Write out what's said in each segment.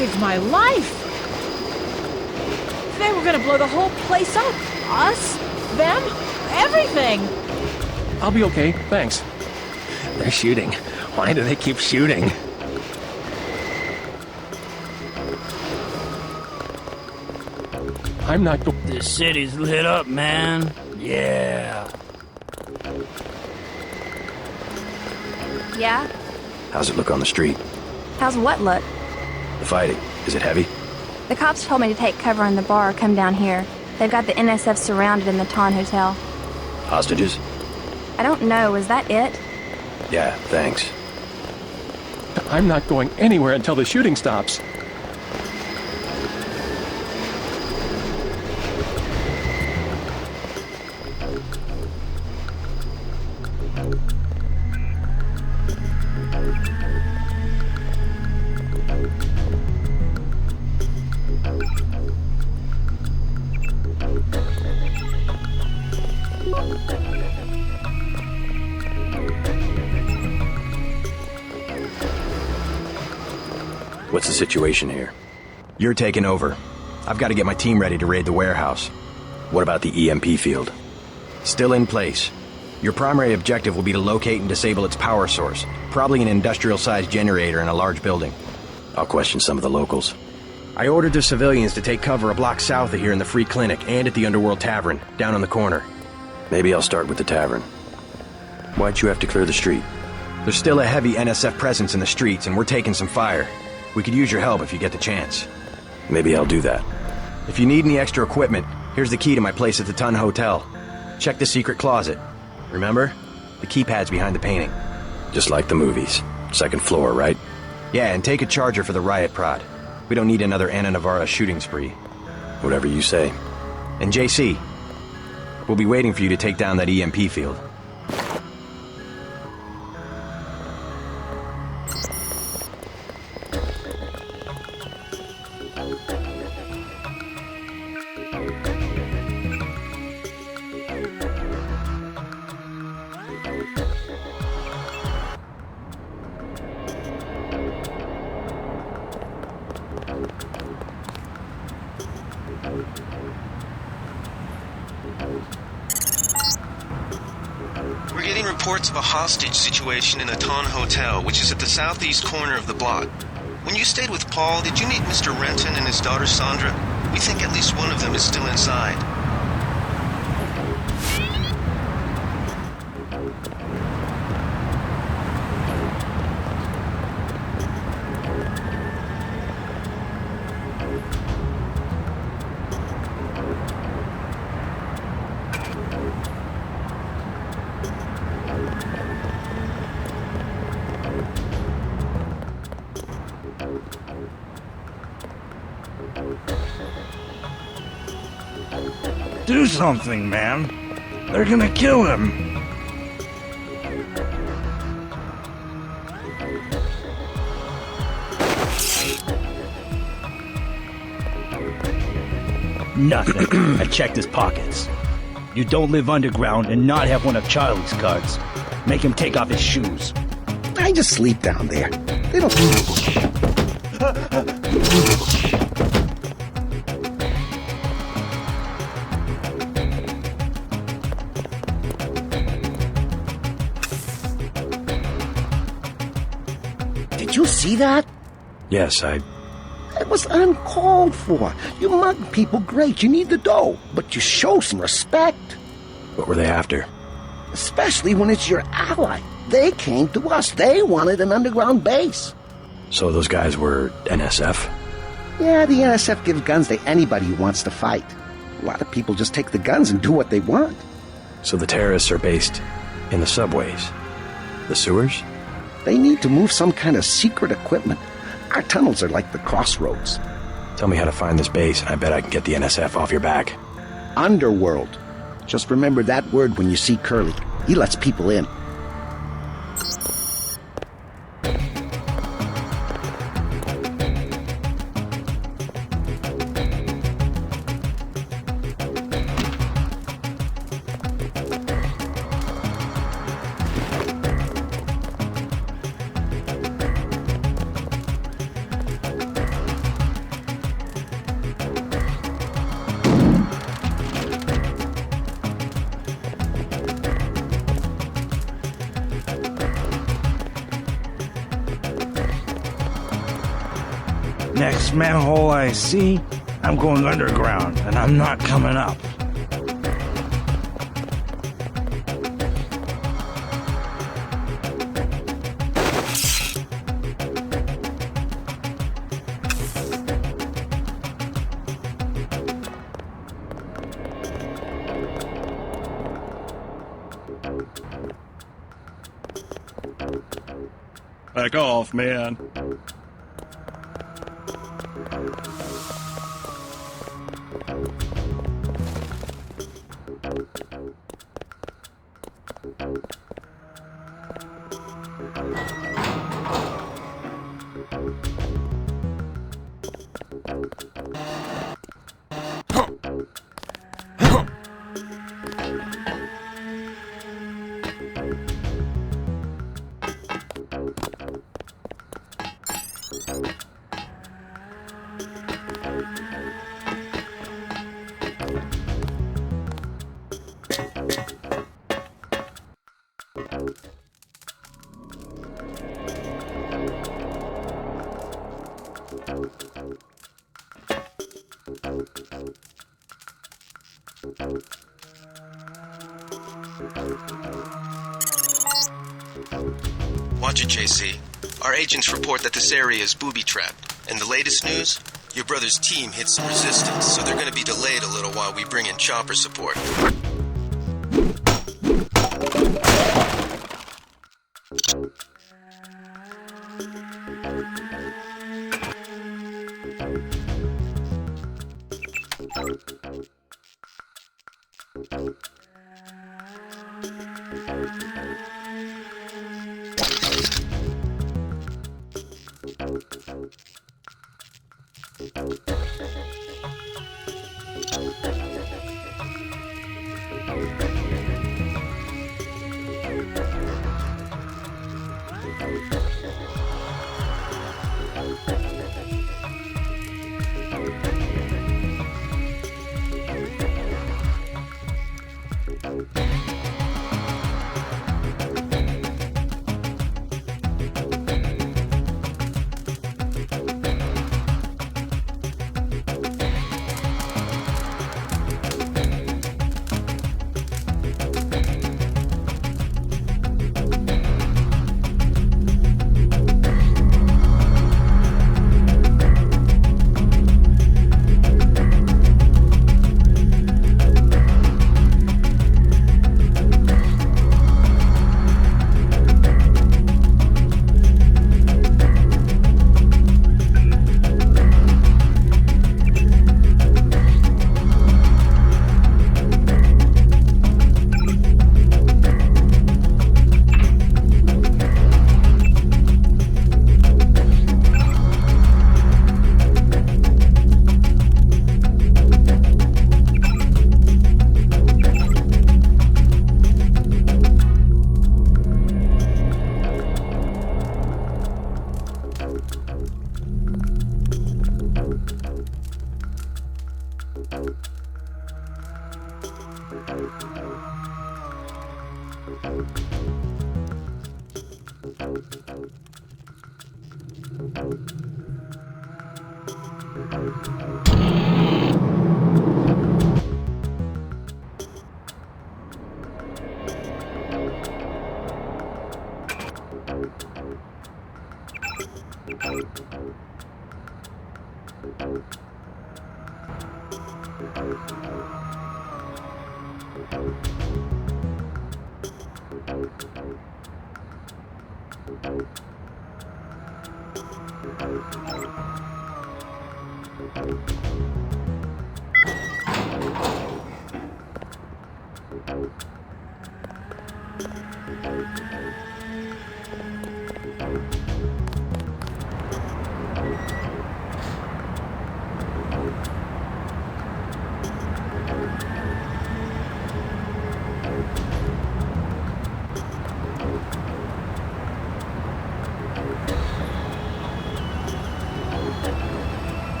saved my life. They were gonna blow the whole place up. Us, them, everything. I'll be okay, thanks. They're shooting. Why do they keep shooting? I'm not This city's lit up, man. Yeah. Yeah? How's it look on the street? How's what look? The fighting. Is it heavy? The cops told me to take cover in the bar or come down here. They've got the NSF surrounded in the Ton Hotel. Hostages? I don't know, is that it? Yeah, thanks. I'm not going anywhere until the shooting stops. What's the situation here? You're taking over. I've got to get my team ready to raid the warehouse. What about the EMP field? Still in place. Your primary objective will be to locate and disable its power source, probably an industrial-sized generator in a large building. I'll question some of the locals. I ordered the civilians to take cover a block south of here in the Free Clinic and at the Underworld Tavern, down on the corner. Maybe I'll start with the tavern. Why'd you have to clear the street? There's still a heavy NSF presence in the streets, and we're taking some fire. We could use your help if you get the chance. Maybe I'll do that. If you need any extra equipment, here's the key to my place at the Ton Hotel. Check the secret closet. Remember? The keypad's behind the painting. Just like the movies. Second floor, right? Yeah, and take a charger for the riot prod. We don't need another Anna Navarra shooting spree. Whatever you say. And JC, we'll be waiting for you to take down that EMP field. We're getting reports of a hostage situation in the Ton Hotel, which is at the southeast corner of the block. When you stayed with Paul, did you meet Mr. Renton and his daughter Sandra? We think at least one of them is still inside. Do something, man. They're gonna kill him. Nothing. I checked his pockets. You don't live underground and not have one of Charlie's cards. Make him take off his shoes. I just sleep down there. They don't... Did you see that? Yes, It was uncalled for. You mug people, great. You need the dough. But you show some respect. What were they after? Especially when it's your ally. They came to us. They wanted an underground base. So those guys were NSF? Yeah, the NSF gives guns to anybody who wants to fight. A lot of people just take the guns and do what they want. So the terrorists are based in the subways? The sewers? They need to move some kind of secret equipment. Our tunnels are like the crossroads. Tell me how to find this base, and I bet I can get the NSF off your back. Underworld. Just remember that word when you see Curly. He lets people in. Next manhole I see, I'm going underground, and I'm not coming up. Back off, man. Watch it, JC. Our agents report that this area is booby-trapped. And the latest news? Your brother's team hit some resistance, so they're gonna be delayed a little while we bring in chopper support.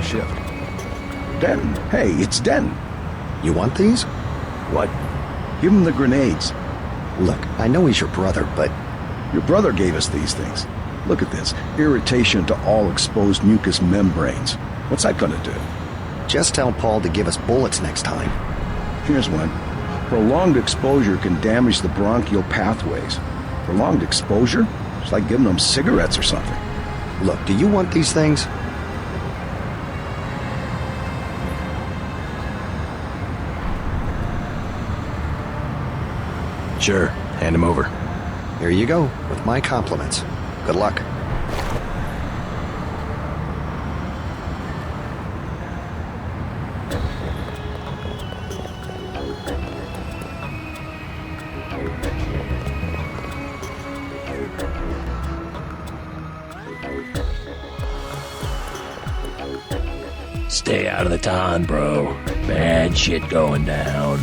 Shift. Den, hey, it's Den. You want these? What? Give him the grenades. Look, I know he's your brother, but... Your brother gave us these things. Look at this. Irritation to all exposed mucous membranes. What's that gonna do? Just tell Paul to give us bullets next time. Here's one. Prolonged exposure can damage the bronchial pathways. Prolonged exposure? It's like giving them cigarettes or something. Look, do you want these things? Sure, hand him over. Here you go, with my compliments. Good luck. Stay out of the ton, bro. Bad shit going down.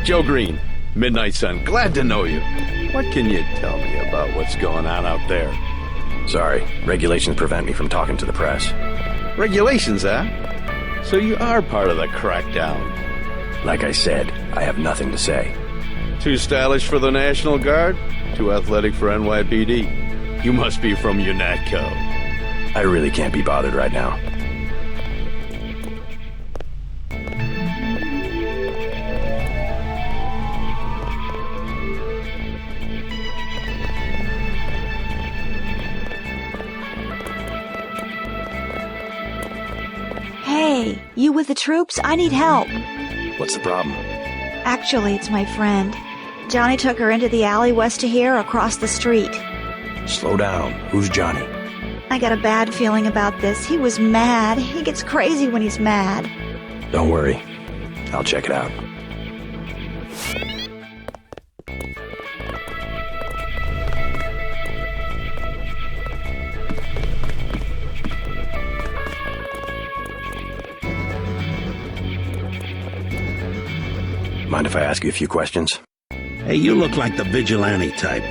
Joe Green, Midnight Sun. Glad to know you. What can you tell me about what's going on out there? Sorry, regulations prevent me from talking to the press. Regulations, huh? So you are part of the crackdown. Like I said, I have nothing to say. Too stylish for the National Guard? Too athletic for NYPD? You must be from UNATCO. I really can't be bothered right now. Hey, you with the troops? I need help. What's the problem? Actually, it's my friend. Johnny took her into the alley west of here across the street. Slow down. Who's Johnny? I got a bad feeling about this. He was mad. He gets crazy when he's mad. Don't worry. I'll check it out. Mind if I ask you a few questions? Hey, you look like the vigilante type.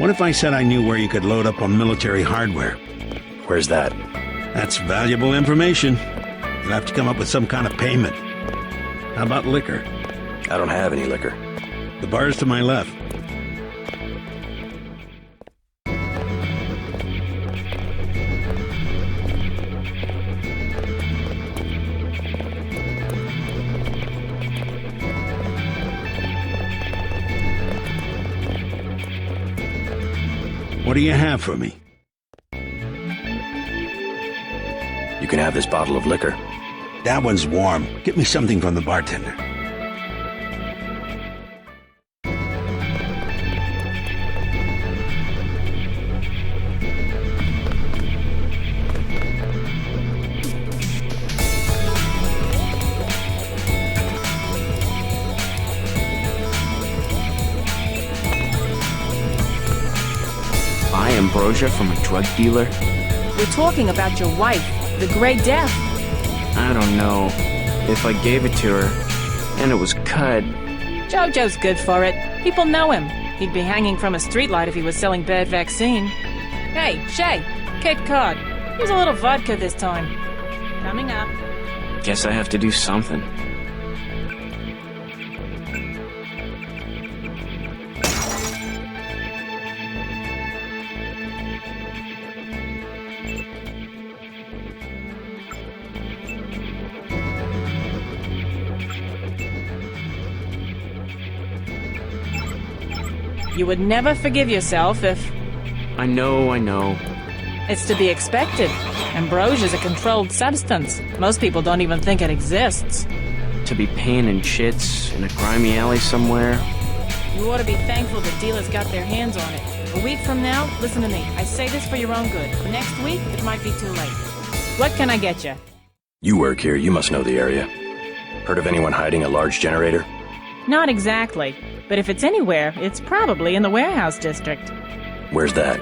What if I said I knew where you could load up on military hardware? Where's that? That's valuable information. You'll have to come up with some kind of payment. How about liquor? I don't have any liquor. The bar's to my left. What do you have for me? You can have this bottle of liquor. That one's warm. Get me something from the bartender. Buy ambrosia from a drug dealer? We're talking about your wife, the Grey Death. I don't know. If I gave it to her, and it was cut... Jojo's good for it. People know him. He'd be hanging from a streetlight if he was selling bad vaccine. Hey, Shay, Cape Cod. Here's a little vodka this time. Coming up. Guess I have to do something. You would never forgive yourself if... I know. It's to be expected. Ambrosia's a controlled substance. Most people don't even think it exists. To be paying in chits in a grimy alley somewhere? You ought to be thankful the dealers got their hands on it. A week from now, listen to me. I say this for your own good. Next week, it might be too late. What can I get you? You work here, you must know the area. Heard of anyone hiding a large generator? Not exactly. But if it's anywhere, it's probably in the warehouse district. Where's that?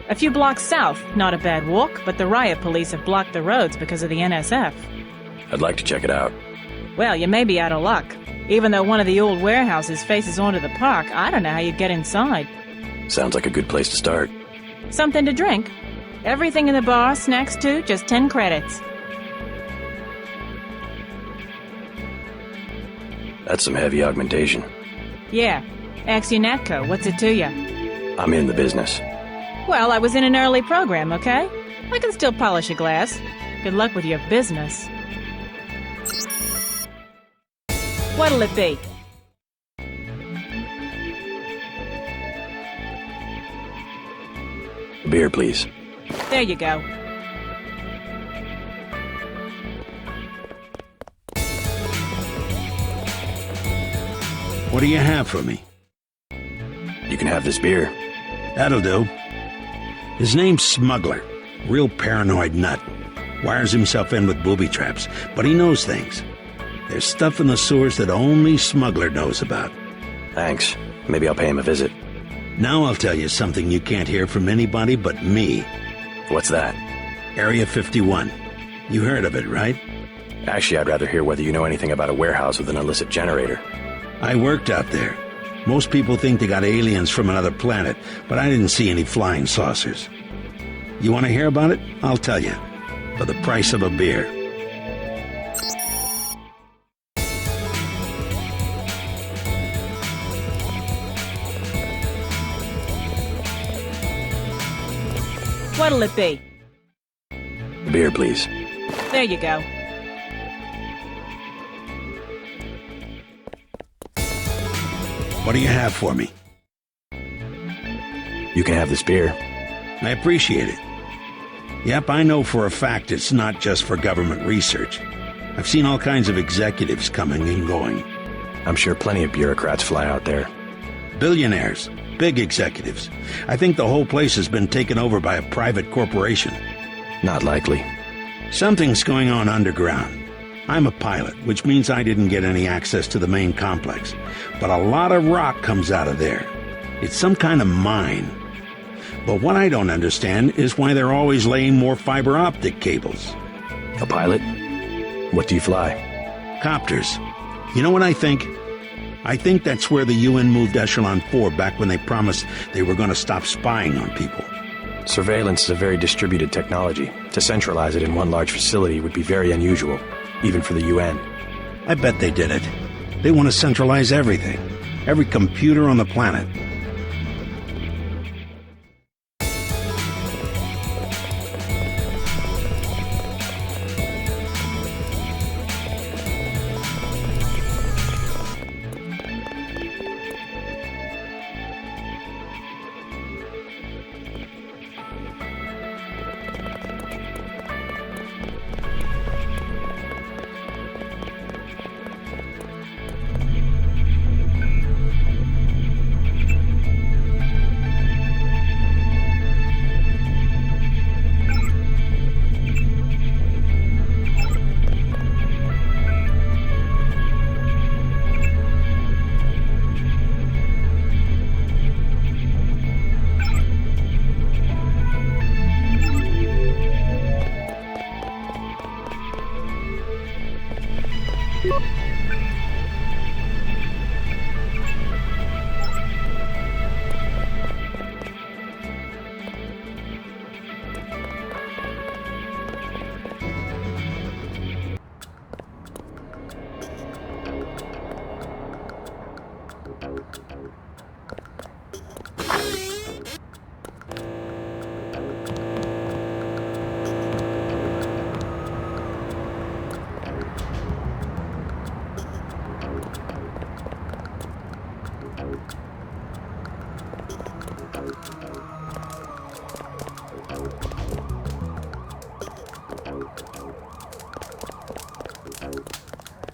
A few blocks south. Not a bad walk, but the riot police have blocked the roads because of the NSF. I'd like to check it out. Well, you may be out of luck. Even though one of the old warehouses faces onto the park, I don't know how you'd get inside. Sounds like a good place to start. Something to drink? Everything in the bar, snacks too, just 10 credits. That's some heavy augmentation. Yeah. Ask UNATCO, what's it to you? I'm in the business. Well, I was in an early program, okay? I can still polish a glass. Good luck with your business. What'll it be? Beer, please. There you go. What do you have for me? You can have this beer. That'll do. His name's Smuggler. Real paranoid nut. Wires himself in with booby traps, but he knows things. There's stuff in the sewers that only Smuggler knows about. Thanks. Maybe I'll pay him a visit. Now I'll tell you something you can't hear from anybody but me. What's that? Area 51. You heard of it, right? Actually, I'd rather hear whether you know anything about a warehouse with an illicit generator. I worked out there. Most people think they got aliens from another planet, but I didn't see any flying saucers. You want to hear about it? I'll tell you. For the price of a beer. What'll it be? Beer, please. There you go. What do you have for me? You can have this beer. I appreciate it. Yep, I know for a fact it's not just for government research. I've seen all kinds of executives coming and going. I'm sure plenty of bureaucrats fly out there. Billionaires. Big executives. I think the whole place has been taken over by a private corporation. Not likely. Something's going on underground. I'm a pilot, which means I didn't get any access to the main complex. But a lot of rock comes out of there. It's some kind of mine. But what I don't understand is why they're always laying more fiber optic cables. A pilot? What do you fly? Copters. You know what I think? I think that's where the UN moved Echelon 4 back when they promised they were going to stop spying on people. Surveillance is a very distributed technology. To centralize it in one large facility would be very unusual, even for the UN. I bet they did it. They want to centralize everything. Every computer on the planet.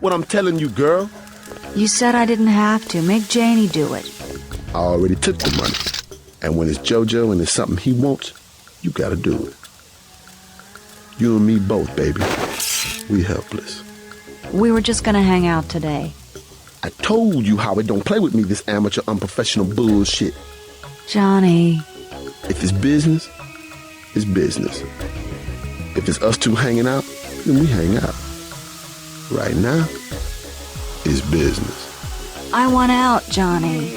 What I'm telling you, girl. You said I didn't have to. Make Janie do it. I already took the money. And when it's JoJo and it's something he wants, you gotta do it. You and me both, baby. We helpless. We were just gonna hang out today. I told you how it don't play with me, this amateur, unprofessional bullshit. Johnny. If it's business, it's business. If it's us two hanging out, then we hang out. Right now, it's business. I want out, Johnny.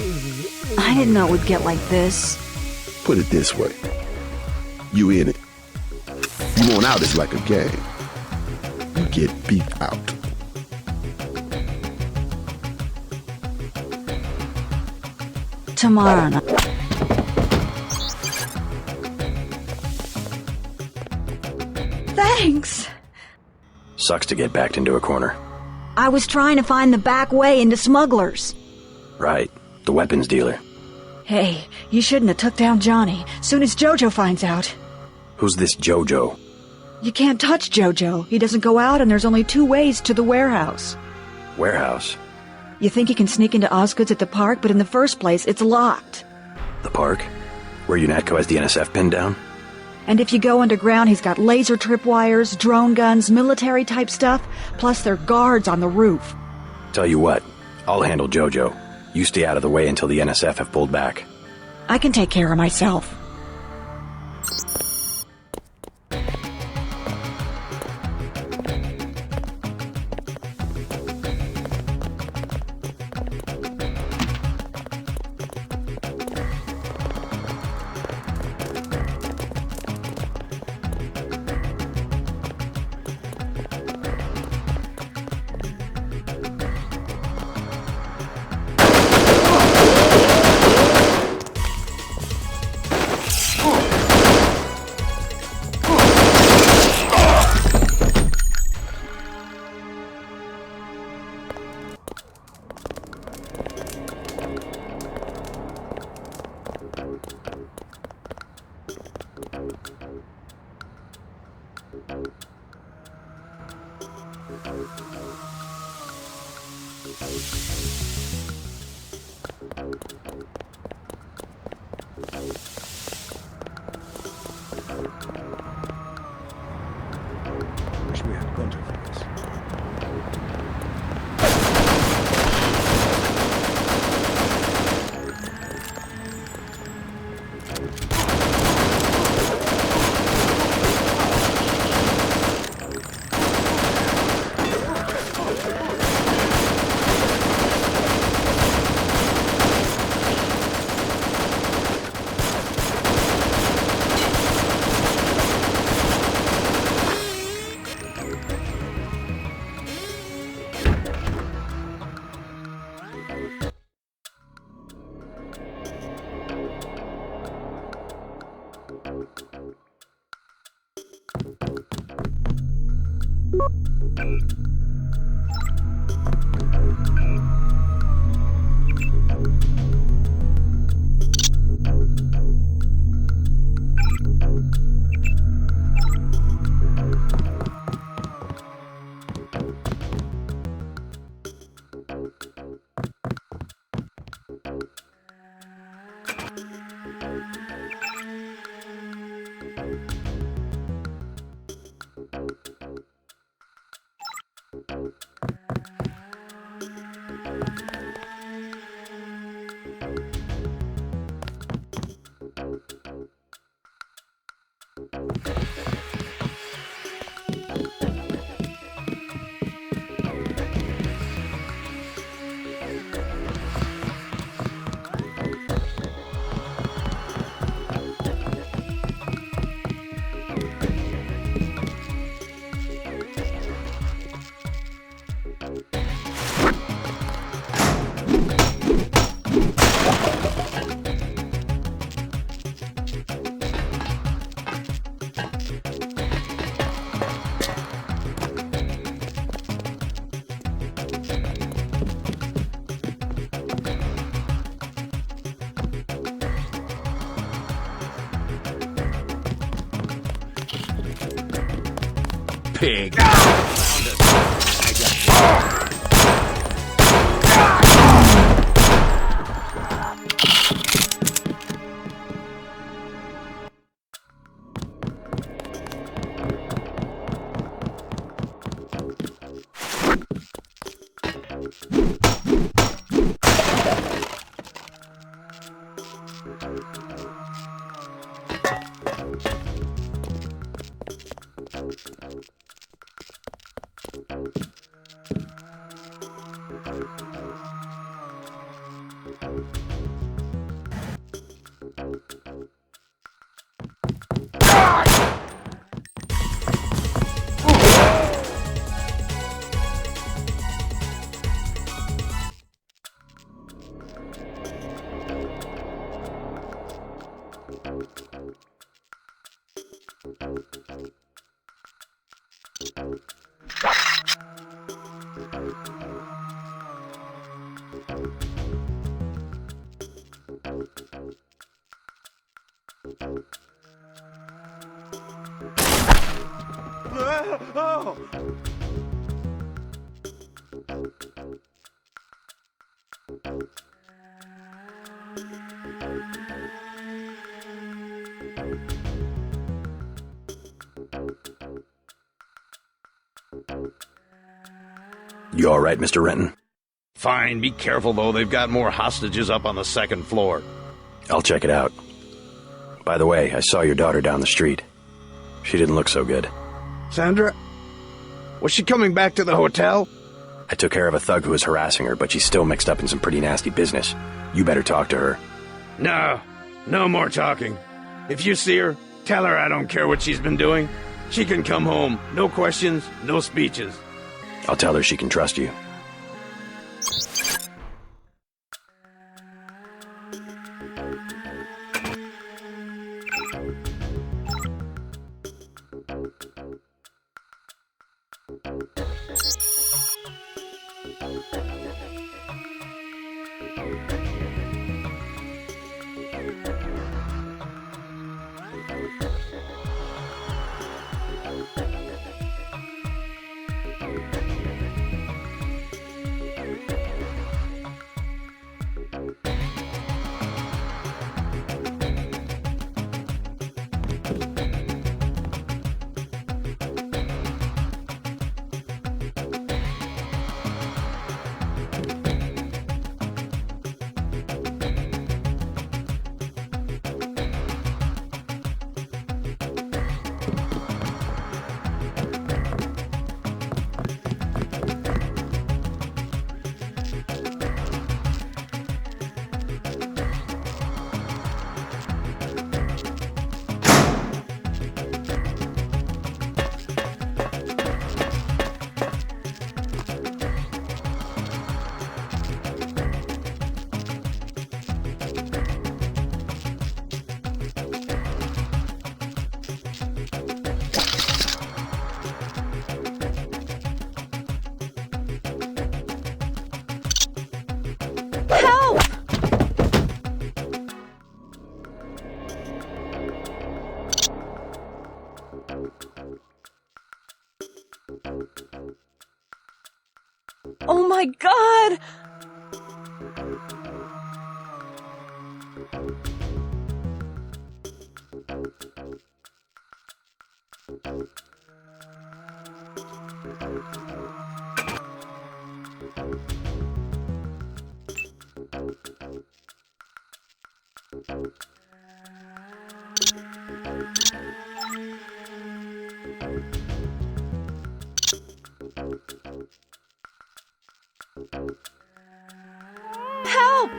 I didn't know it would get like this. Put it this way. You in it. You want out is like a game. You get beat out. Tomorrow night. Thanks. Sucks to get backed into a corner. I was trying to find the back way into Smugglers. Right. The weapons dealer. Hey, you shouldn't have took down Johnny. Soon as Jojo finds out. Who's this Jojo? You can't touch Jojo. He doesn't go out, and there's only 2 ways to the warehouse. Warehouse? You think he can sneak into Osgood's at the park, but in the first place, it's locked. The park? Where UNATCO has the NSF pinned down? And if you go underground, he's got laser tripwires, drone guns, military-type stuff, plus there are guards on the roof. Tell you what, I'll handle Jojo. You stay out of the way until the NSF have pulled back. I can take care of myself. Wish we had Gunter for this. Pig. You all right, Mr. Renton? Fine, be careful though, they've got more hostages up on the second floor. I'll check it out. By the way, I saw your daughter down the street. She didn't look so good. Sandra? Was she coming back to the hotel? I took care of a thug who was harassing her, but she's still mixed up in some pretty nasty business. You better talk to her. No more talking. If you see her, tell her I don't care what she's been doing. She can come home. No questions, no speeches. I'll tell her she can trust you. Oh my God! Help!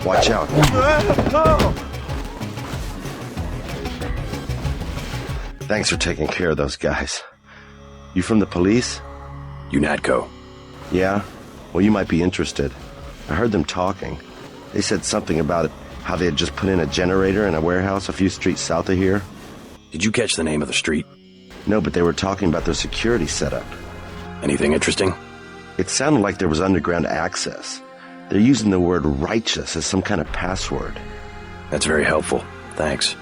Watch out. Thanks for taking care of those guys. You from the police? UNATCO. Yeah? Well, you might be interested. I heard them talking. They said something about how they had just put in a generator in a warehouse a few streets south of here. Did you catch the name of the street? No, but they were talking about their security setup. Anything interesting? It sounded like there was underground access. They're using the word righteous as some kind of password. That's very helpful. Thanks.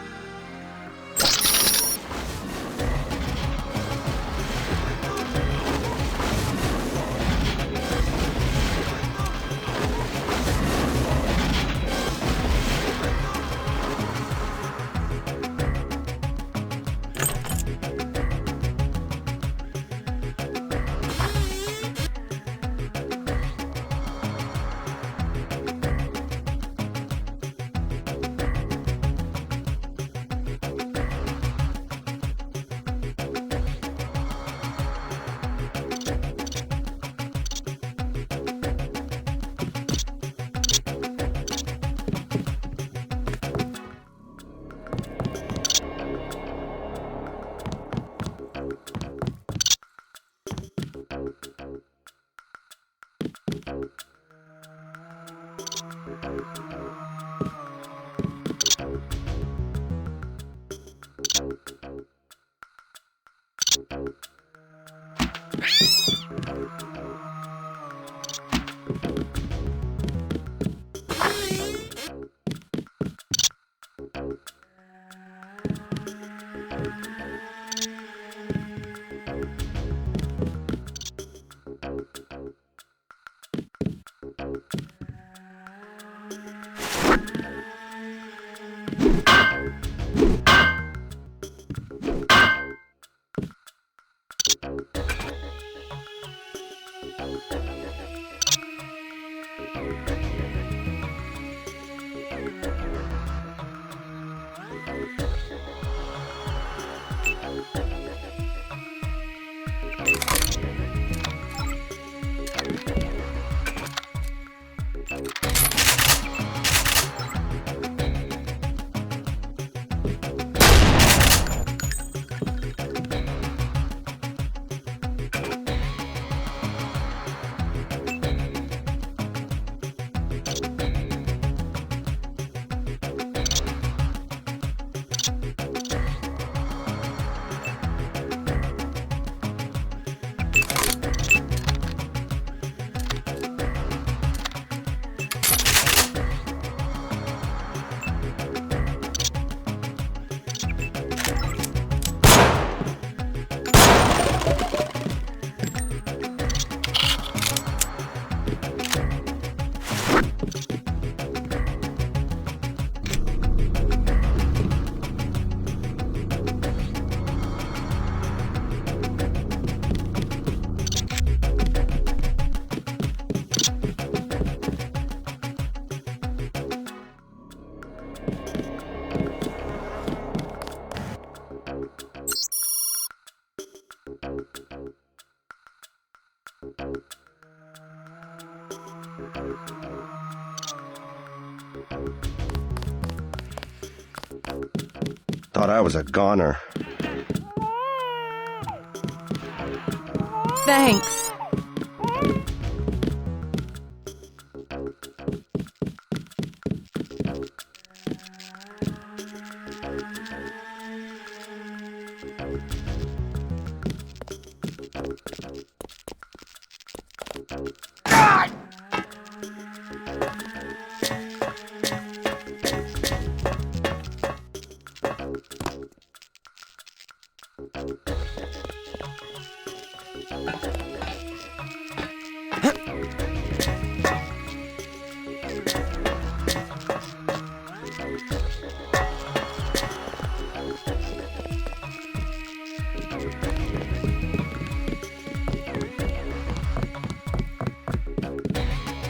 Thought I was a goner. Thanks.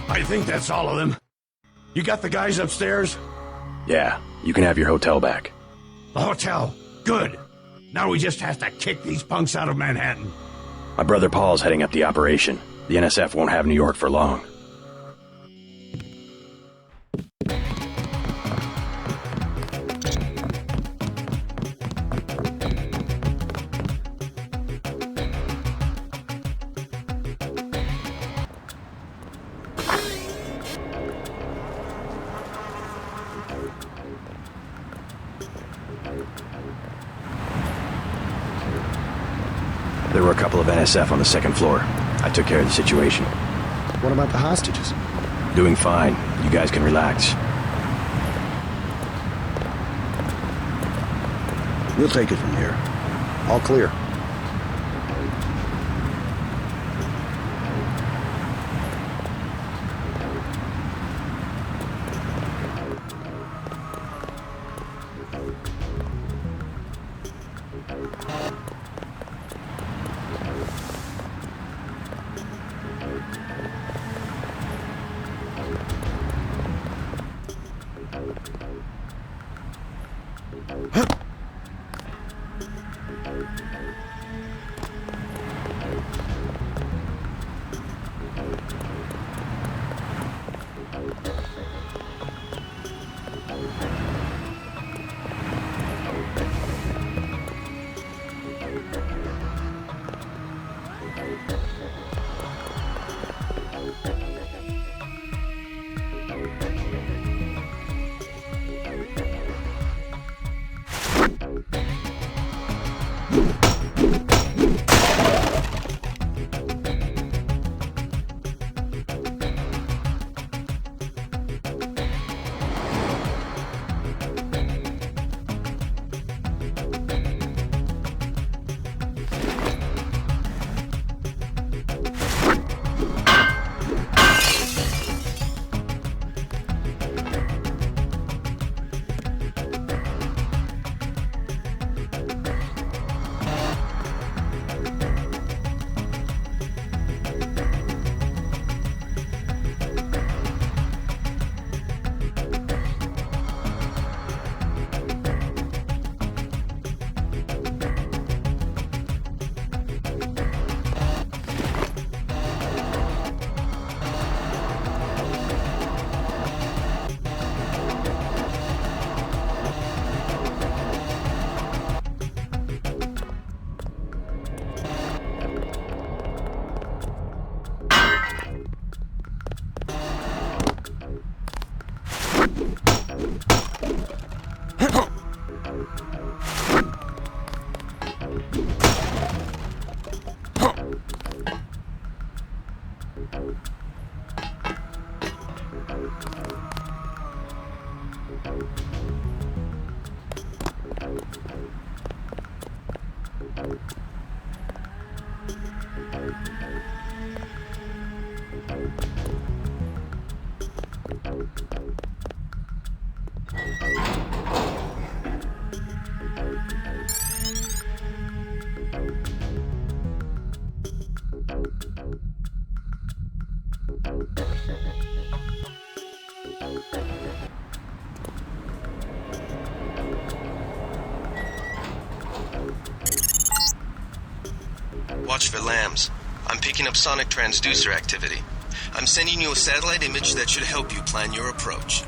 I think that's all of them. You got the guys upstairs? Yeah, you can have your hotel back. The hotel. Good. Now we just have to kick these punks out of Manhattan. My brother Paul's heading up the operation. The NSF won't have New York for long. There were a couple of NSF on the second floor. I took care of the situation. What about the hostages? Doing fine. You guys can relax. We'll take it from here. All clear. Watch for lambs. I'm picking up sonic transducer activity. I'm sending you a satellite image that should help you plan your approach.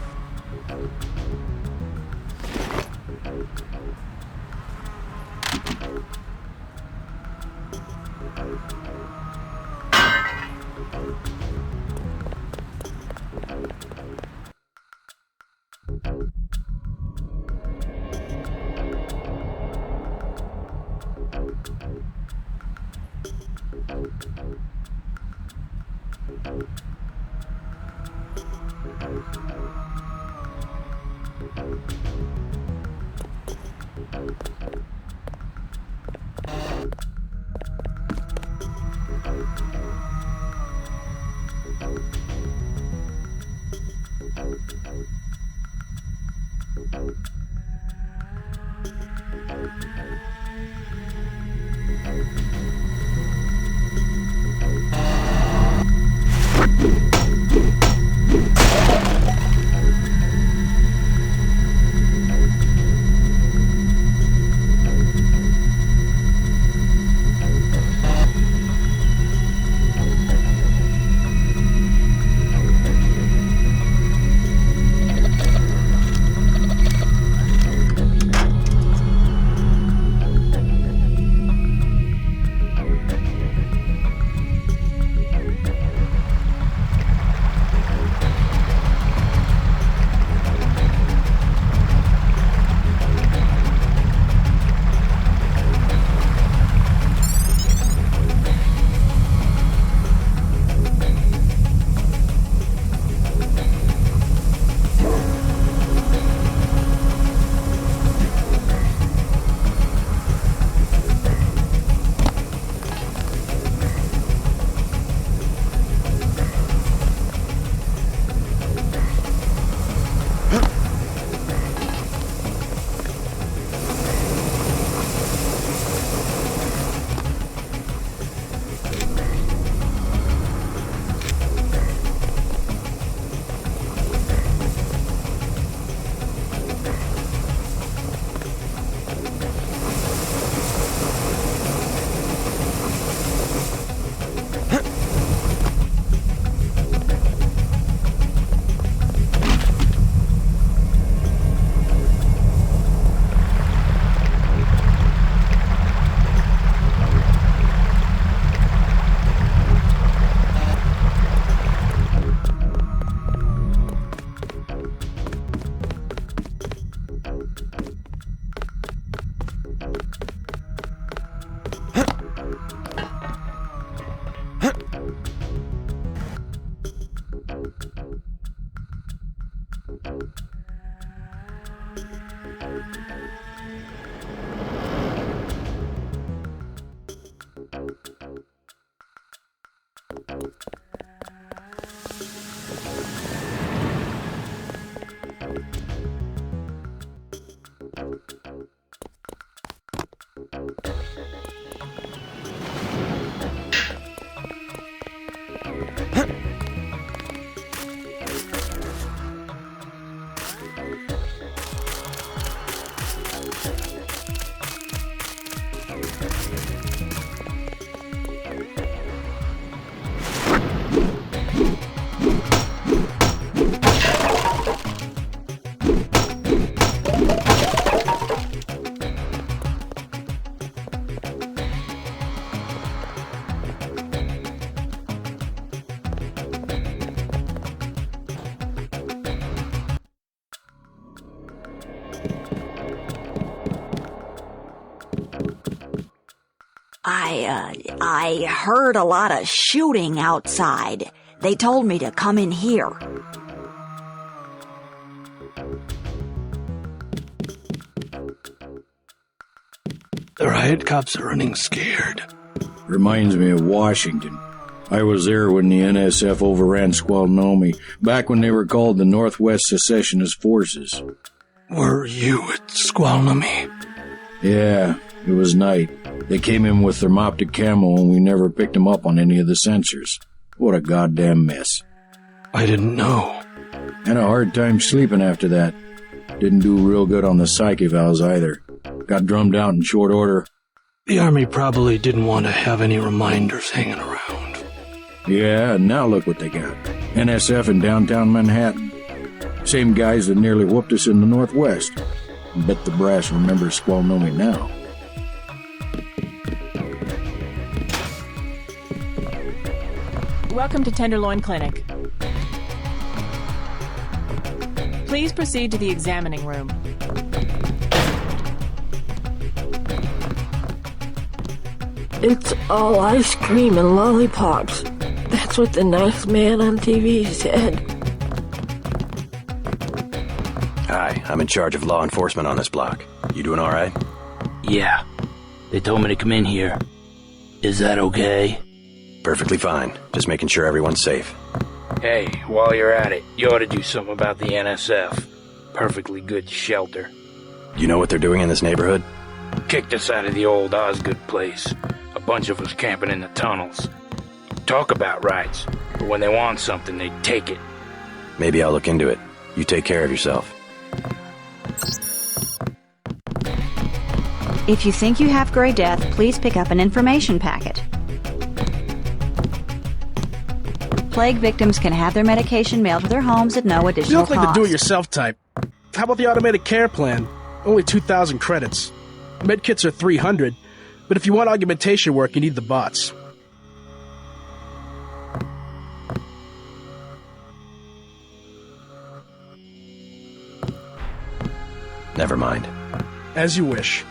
I heard a lot of shooting outside. They told me to come in here. The riot cops are running scared. Reminds me of Washington. I was there when the NSF overran Squalnomi, back when they were called the Northwest Secessionist Forces. Were you at Squalnomi? Yeah, it was night. They came in with thermoptic camo and we never picked them up on any of the sensors. What a goddamn mess. I didn't know. Had a hard time sleeping after that. Didn't do real good on the psyche valves either. Got drummed out in short order. The Army probably didn't want to have any reminders hanging around. Yeah, and now look what they got. NSF in downtown Manhattan. Same guys that nearly whooped us in the Northwest. Bet the brass remembers Squalnomi now. Welcome to Tenderloin Clinic. Please proceed to the examining room. It's all ice cream and lollipops. That's what the nice man on TV said. Hi, I'm in charge of law enforcement on this block. You doing all right? Yeah. They told me to come in here. Is that okay? Perfectly fine. Just making sure everyone's safe. Hey, while you're at it, you ought to do something about the NSF. Perfectly good shelter. You know what they're doing in this neighborhood? Kicked us out of the old Osgood place. A bunch of us camping in the tunnels. Talk about rights, but when they want something, they take it. Maybe I'll look into it. You take care of yourself. If you think you have Gray Death, please pick up an information packet. Plague victims can have their medication mailed to their homes at no You additional look like the cost. do-it-yourself type. How about the automated care plan? Only 2,000 credits. Medkits are 300, but if you want augmentation work, you need the bots. Never mind. As you wish.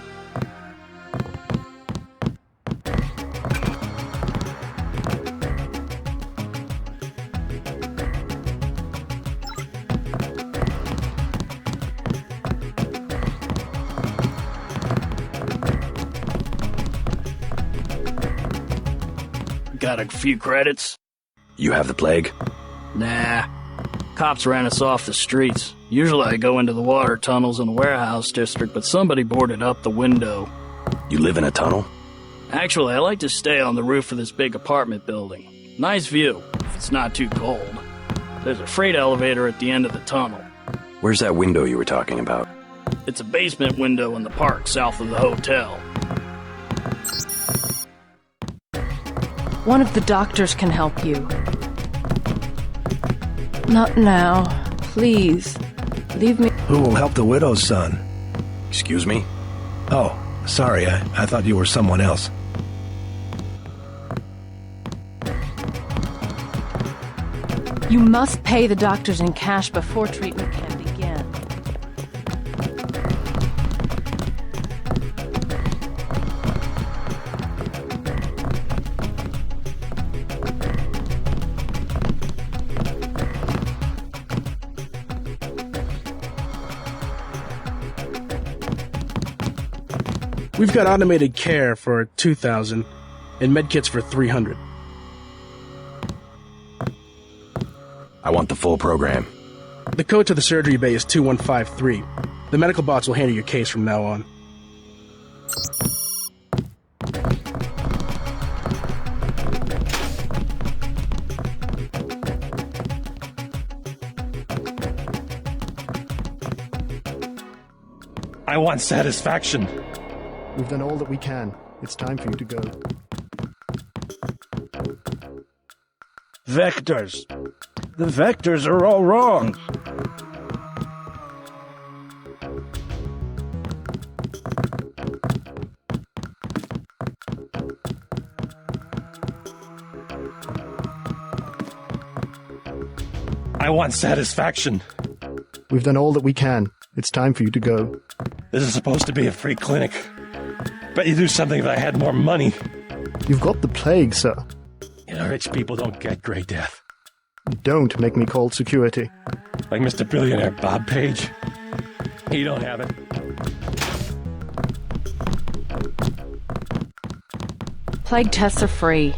Got a few credits? You have the plague? Nah. Cops ran us off the streets. Usually I go into the water tunnels in the warehouse district, but somebody boarded up the window. You live in a tunnel? Actually, I like to stay on the roof of this big apartment building. Nice view, if it's not too cold. There's a freight elevator at the end of the tunnel. Where's that window you were talking about? It's a basement window in the park south of the hotel. One of the doctors can help you. Not now. Please. Leave me. Who will help the widow's son? Excuse me? Oh, sorry, I thought you were someone else. You must pay the doctors in cash before treatment can begin. We've got automated care for 2,000 and medkits for 300. I want the full program. The code to the surgery bay is 2153. The medical bots will handle your case from now on. I want satisfaction. We've done all that we can. It's time for you to go. Vectors. The vectors are all wrong. I want satisfaction. We've done all that we can. It's time for you to go. This is supposed to be a free clinic. Bet you do something if I had more money. You've got the plague, sir. You know, rich people don't get Grey Death. Don't make me call security. Like Mr. Billionaire Bob Page. He don't have it. Plague tests are free.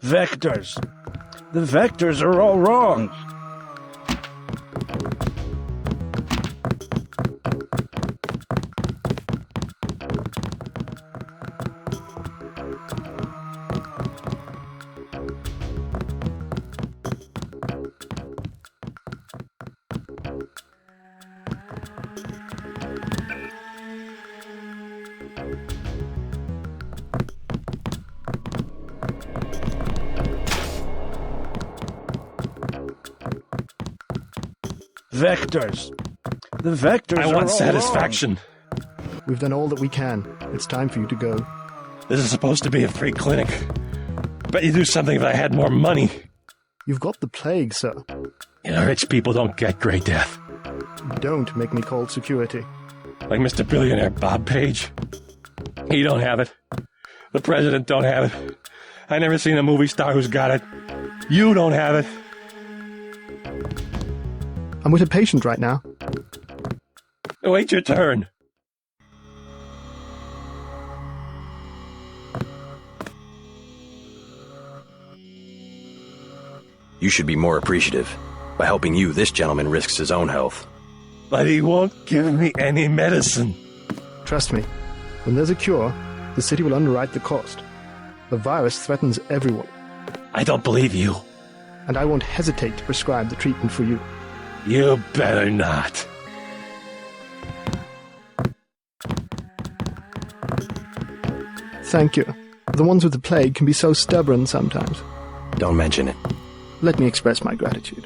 Vectors. The vectors are all wrong. Vectors. The vectors I are want all satisfaction. We've done all that we can. It's time for you to go. This is supposed to be a free clinic. Bet you'd do something if I had more money. You've got the plague, sir. You know, rich people don't get Grey Death. Don't make me call security. Like Mr. Billionaire Bob Page. He don't have it. The president don't have it. I never seen a movie star who's got it. You don't have it. I'm with a patient right now. Wait your turn. You should be more appreciative. By helping you, this gentleman risks his own health. But he won't give me any medicine. Trust me, when there's a cure, the city will underwrite the cost. The virus threatens everyone. I don't believe you. And I won't hesitate to prescribe the treatment for you. You better not. Thank you. The ones with the plague can be so stubborn sometimes. Don't mention it. Let me express my gratitude.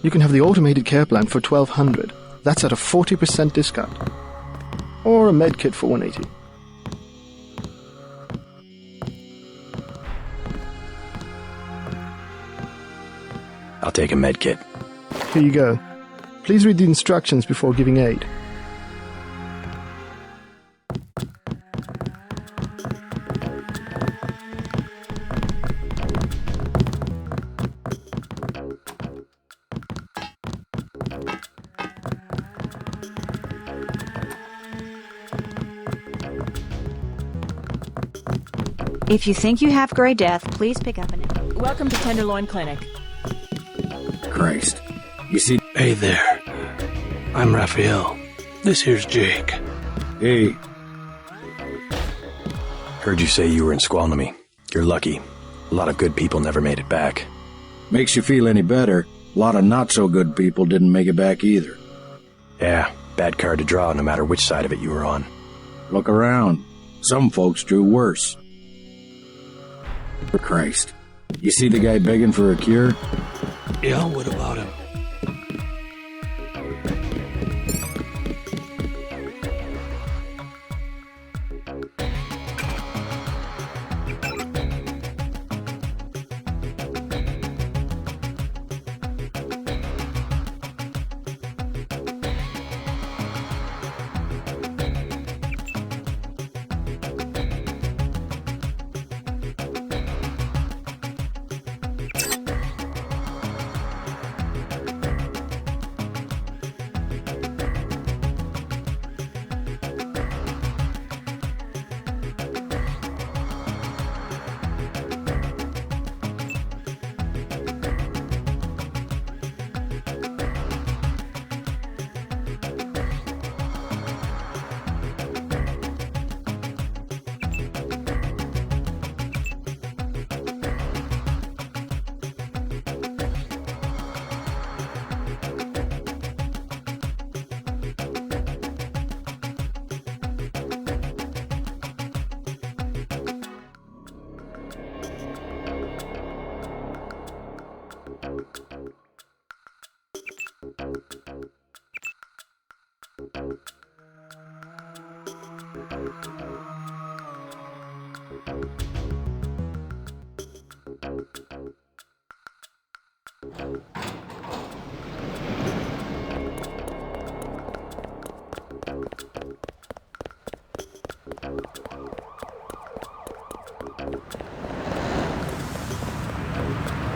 You can have the automated care plan for $1,200. That's at a 40% discount. Or a med kit for $180. I'll take a med kit. Here you go. Please read the instructions before giving aid. If you think you have Grey Death, please pick up an... Welcome to Tenderloin Clinic. Christ. You see... Hey there. I'm Raphael. This here's Jake. Hey. Heard you say you were in Squalnamy. You're lucky. A lot of good people never made it back. Makes you feel any better, a lot of not-so-good people didn't make it back either. Yeah, bad card to draw no matter which side of it you were on. Look around. Some folks drew worse. For Christ. You see the guy begging for a cure? Yeah, what about him?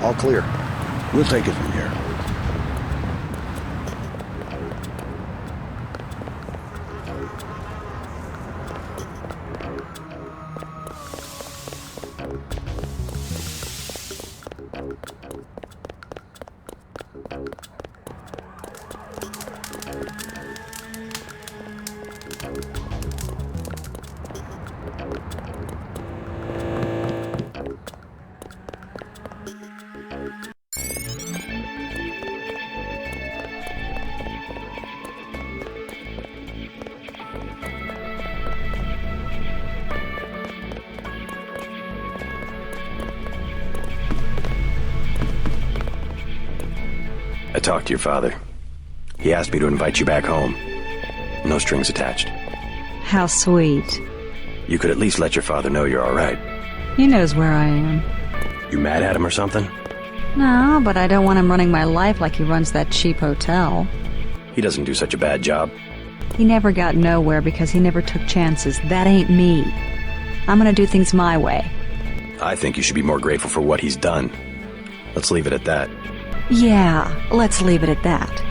All clear. We'll take it from here. I talked to your father. He asked me to invite you back home. No strings attached. How sweet. You could at least let your father know you're all right. He knows where I am. You mad at him or something? No, but I don't want him running my life like he runs that cheap hotel. He doesn't do such a bad job. He never got nowhere because he never took chances. That ain't me. I'm gonna do things my way. I think you should be more grateful for what he's done. Let's leave it at that. Yeah, let's leave it at that.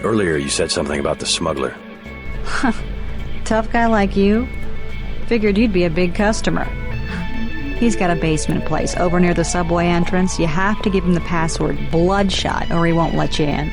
Earlier you said something about the smuggler. Tough guy like you? Figured you'd be a big customer. He's got a basement place over near the subway entrance. You have to give him the password Bloodshot or he won't let you in.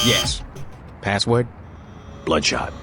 Yes. Password? Bloodshot.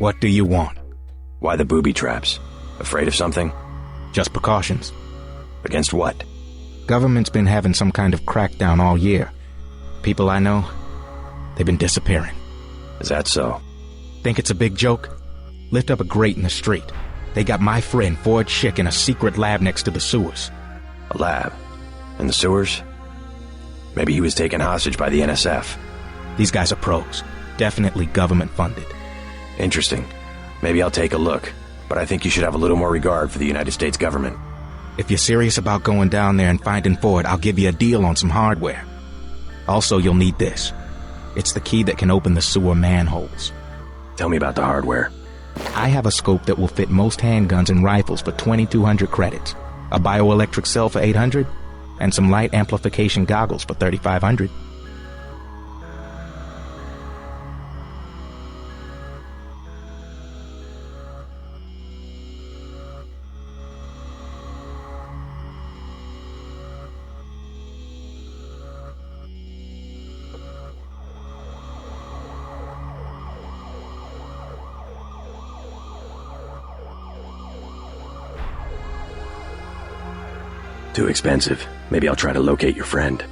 What do you want? Why the booby traps? Afraid of something? Just precautions. Against what? Government's been having some kind of crackdown all year. People I know, they've been disappearing. Is that so? Think it's a big joke? Lift up a grate in the street. They got my friend Ford Schick in a secret lab next to the sewers. A lab? In the sewers? Maybe he was taken hostage by the NSF. These guys are pros. Definitely government funded. Interesting. Maybe I'll take a look. But I think you should have a little more regard for the United States government. If you're serious about going down there and finding Ford, I'll give you a deal on some hardware. Also, you'll need this. It's the key that can open the sewer manholes. Tell me about the hardware. I have a scope that will fit most handguns and rifles for 2,200 credits, a bioelectric cell for 800, and some light amplification goggles for 3,500. Too expensive. Maybe I'll try to locate your friend.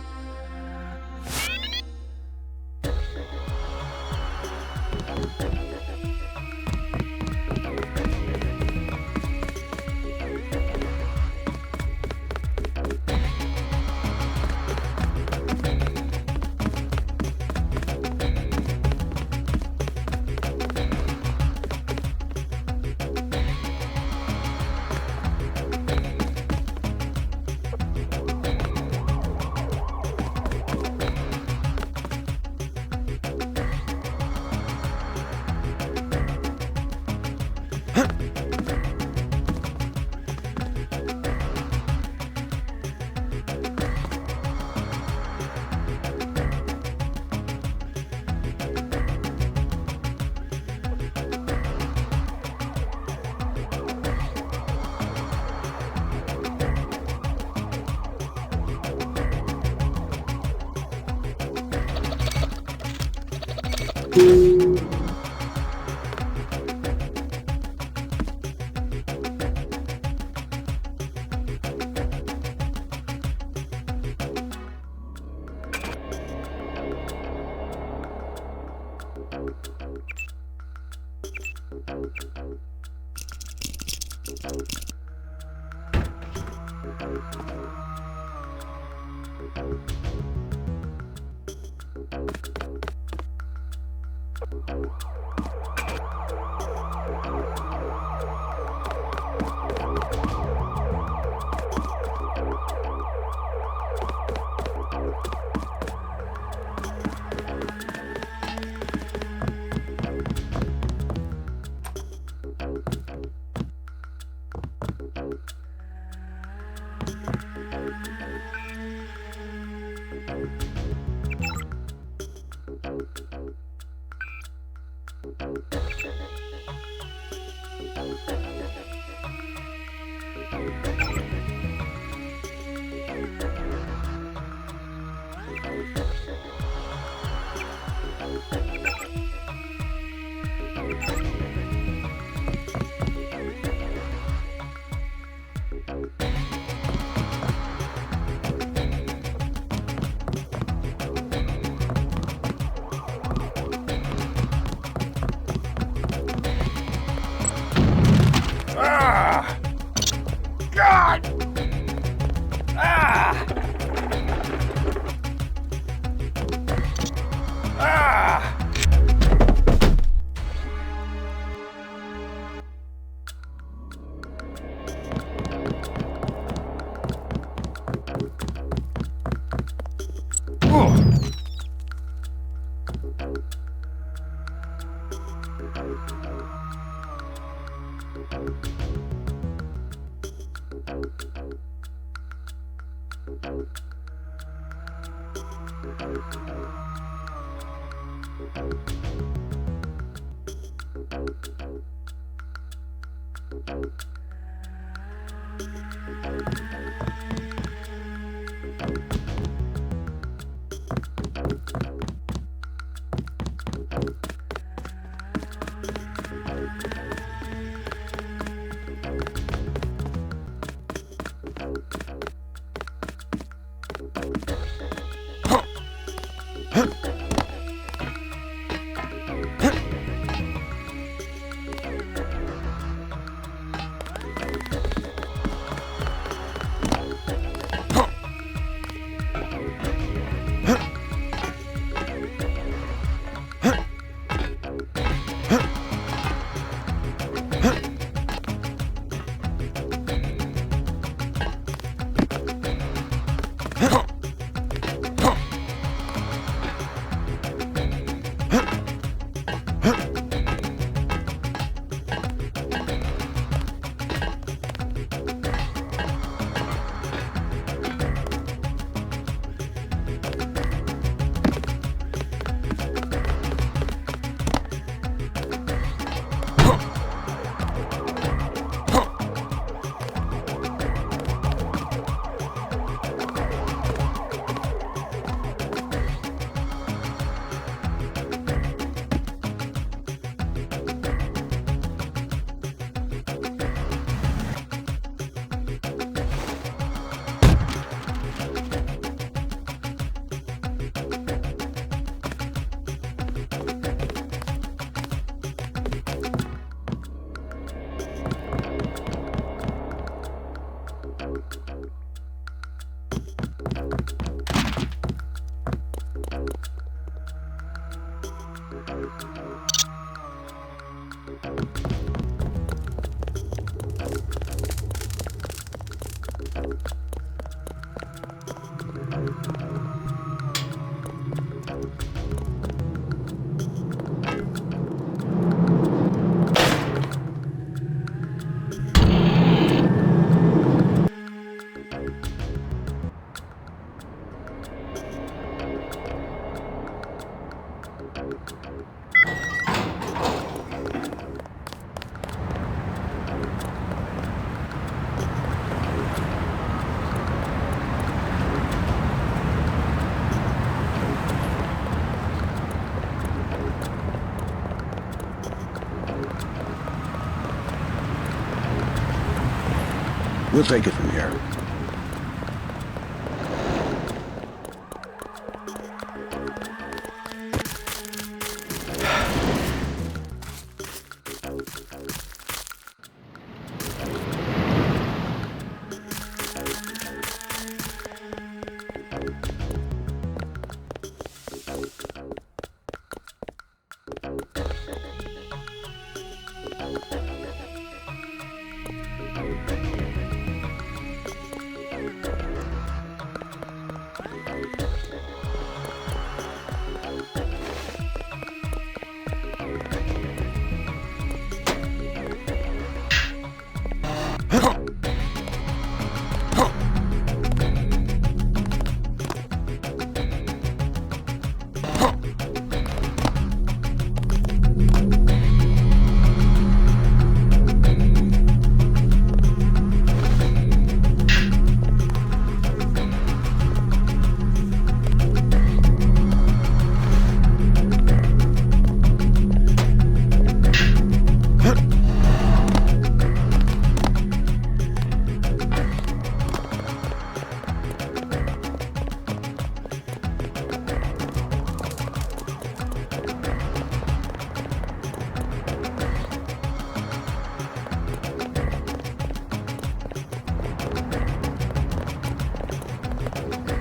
We'll take it from here.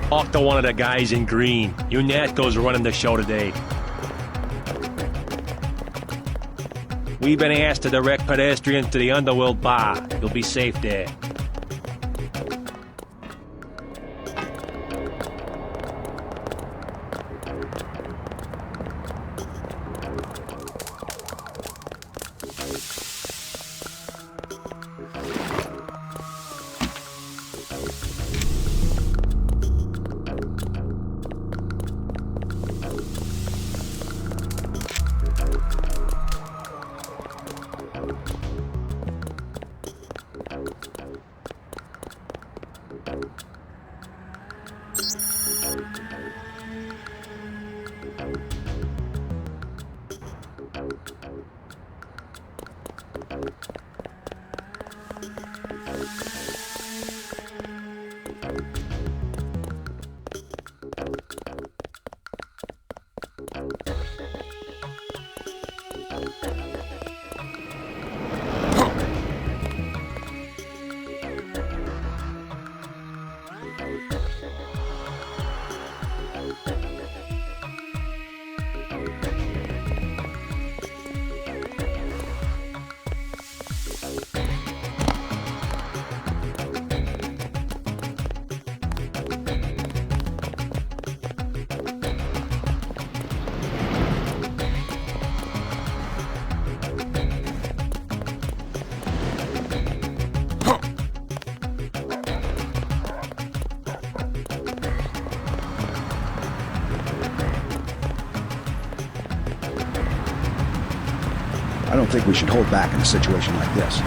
Talk to one of the guys in green. You Natco's running the show today. We've been asked to direct pedestrians to the Underworld Bar. You'll be safe there. I don't think we should hold back in a situation like this.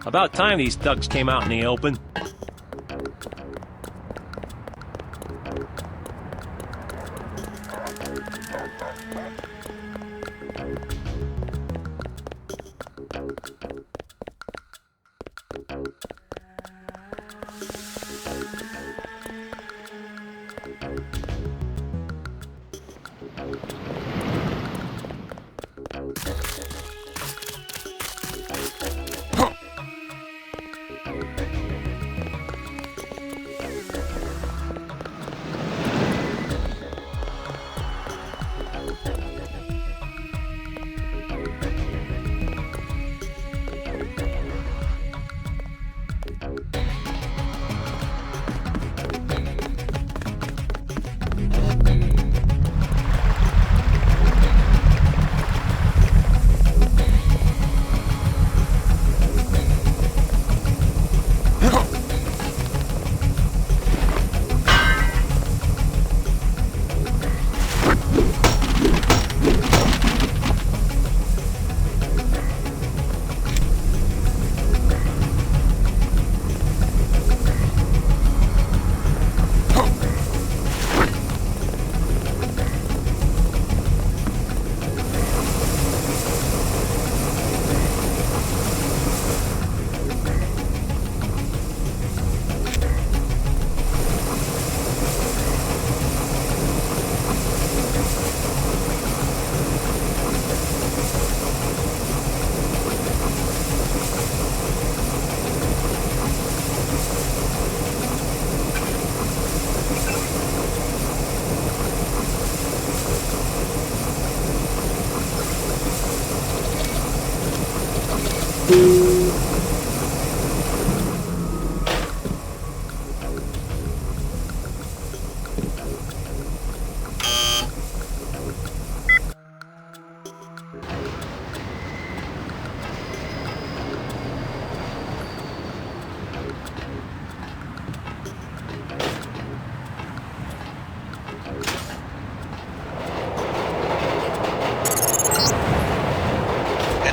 About time these thugs came out in the open.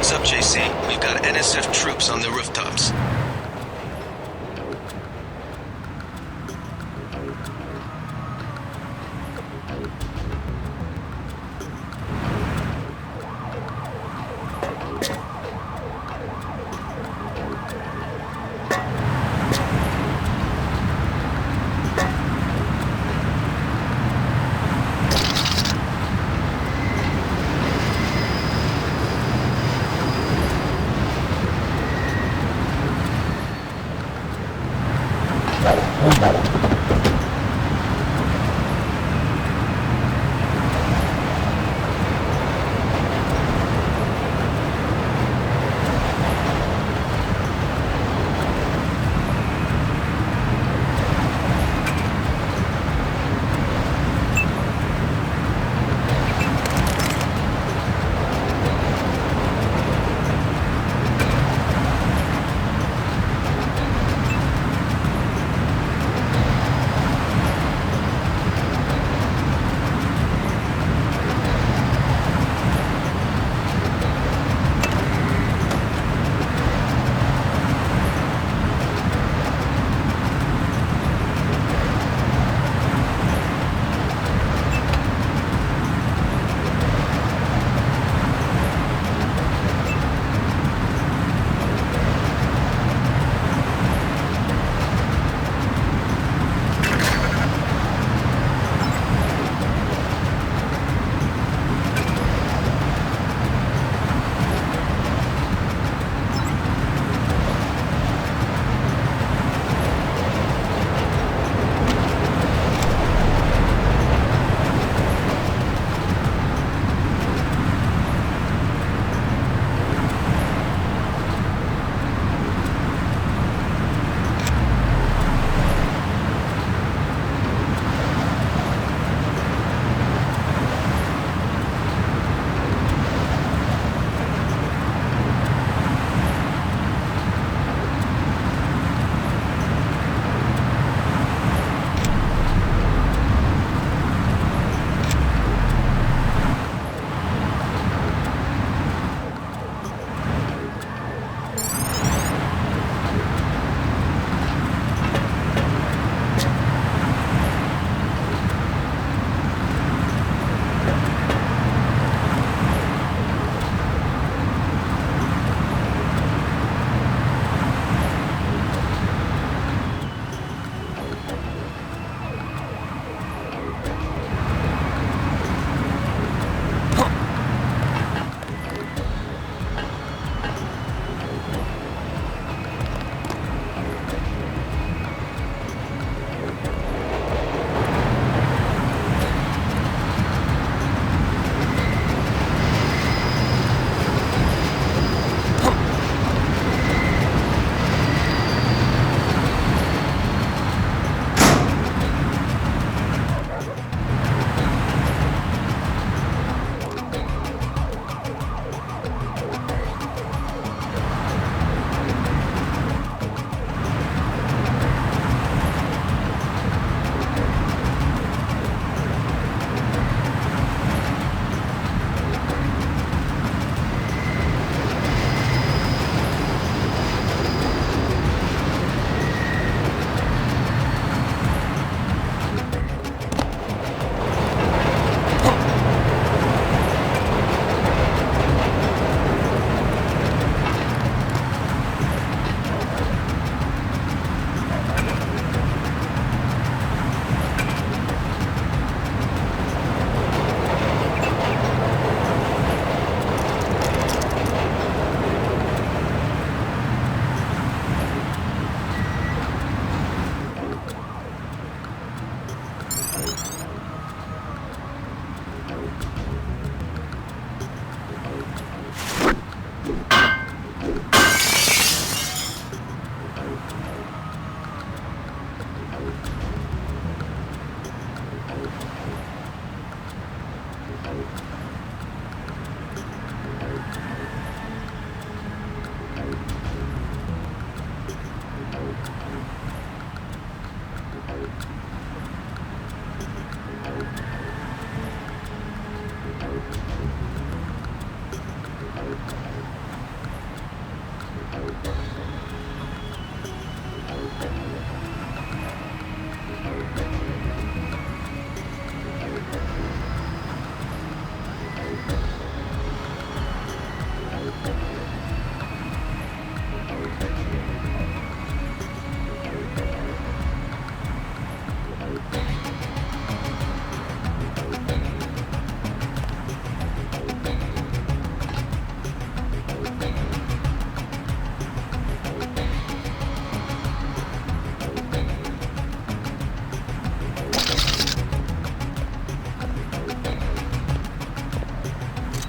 Heads up, JC. We've got NSF troops on the rooftops.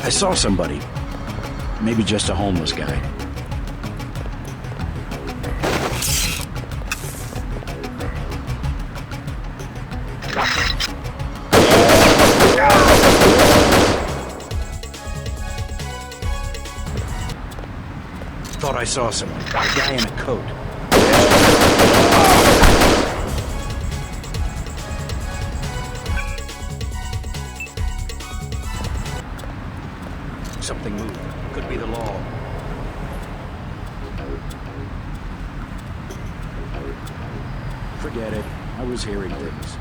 I saw somebody. Maybe just a homeless guy. Thought I saw someone. A guy in a coat. Something moved. Could be the law. Forget it. I was hearing things.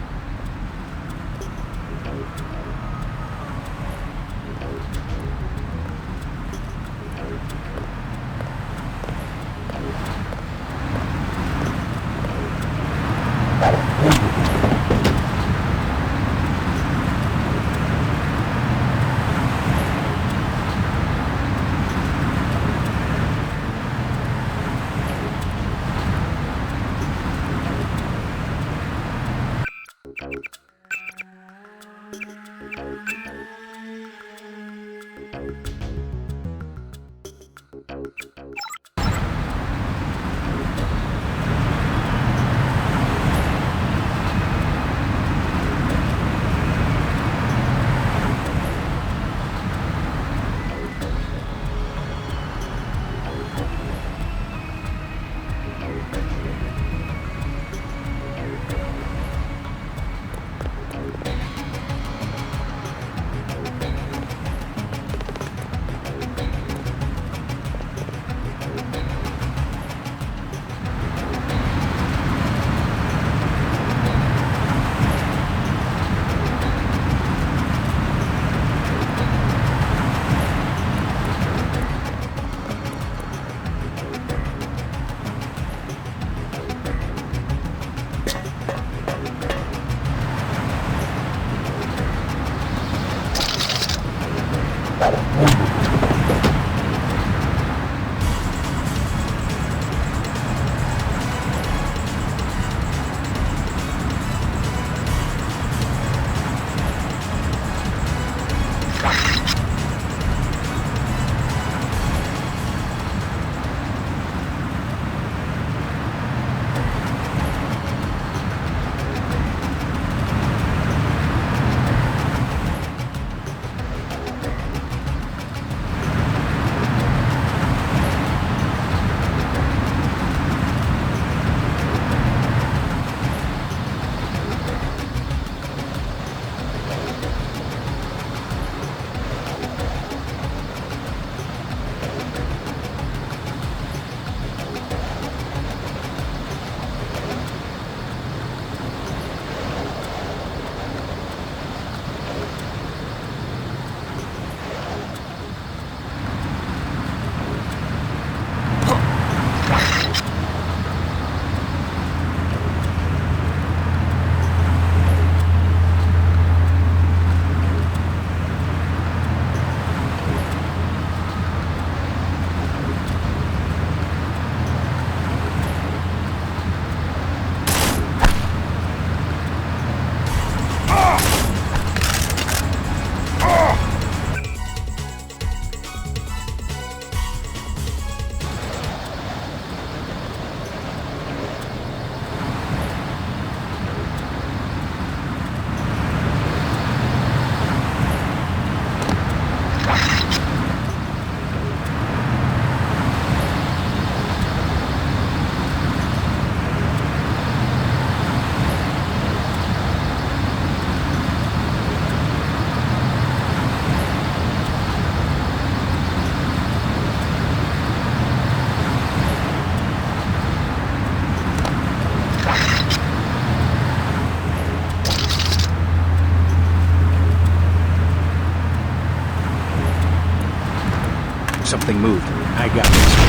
Something moved. I got this.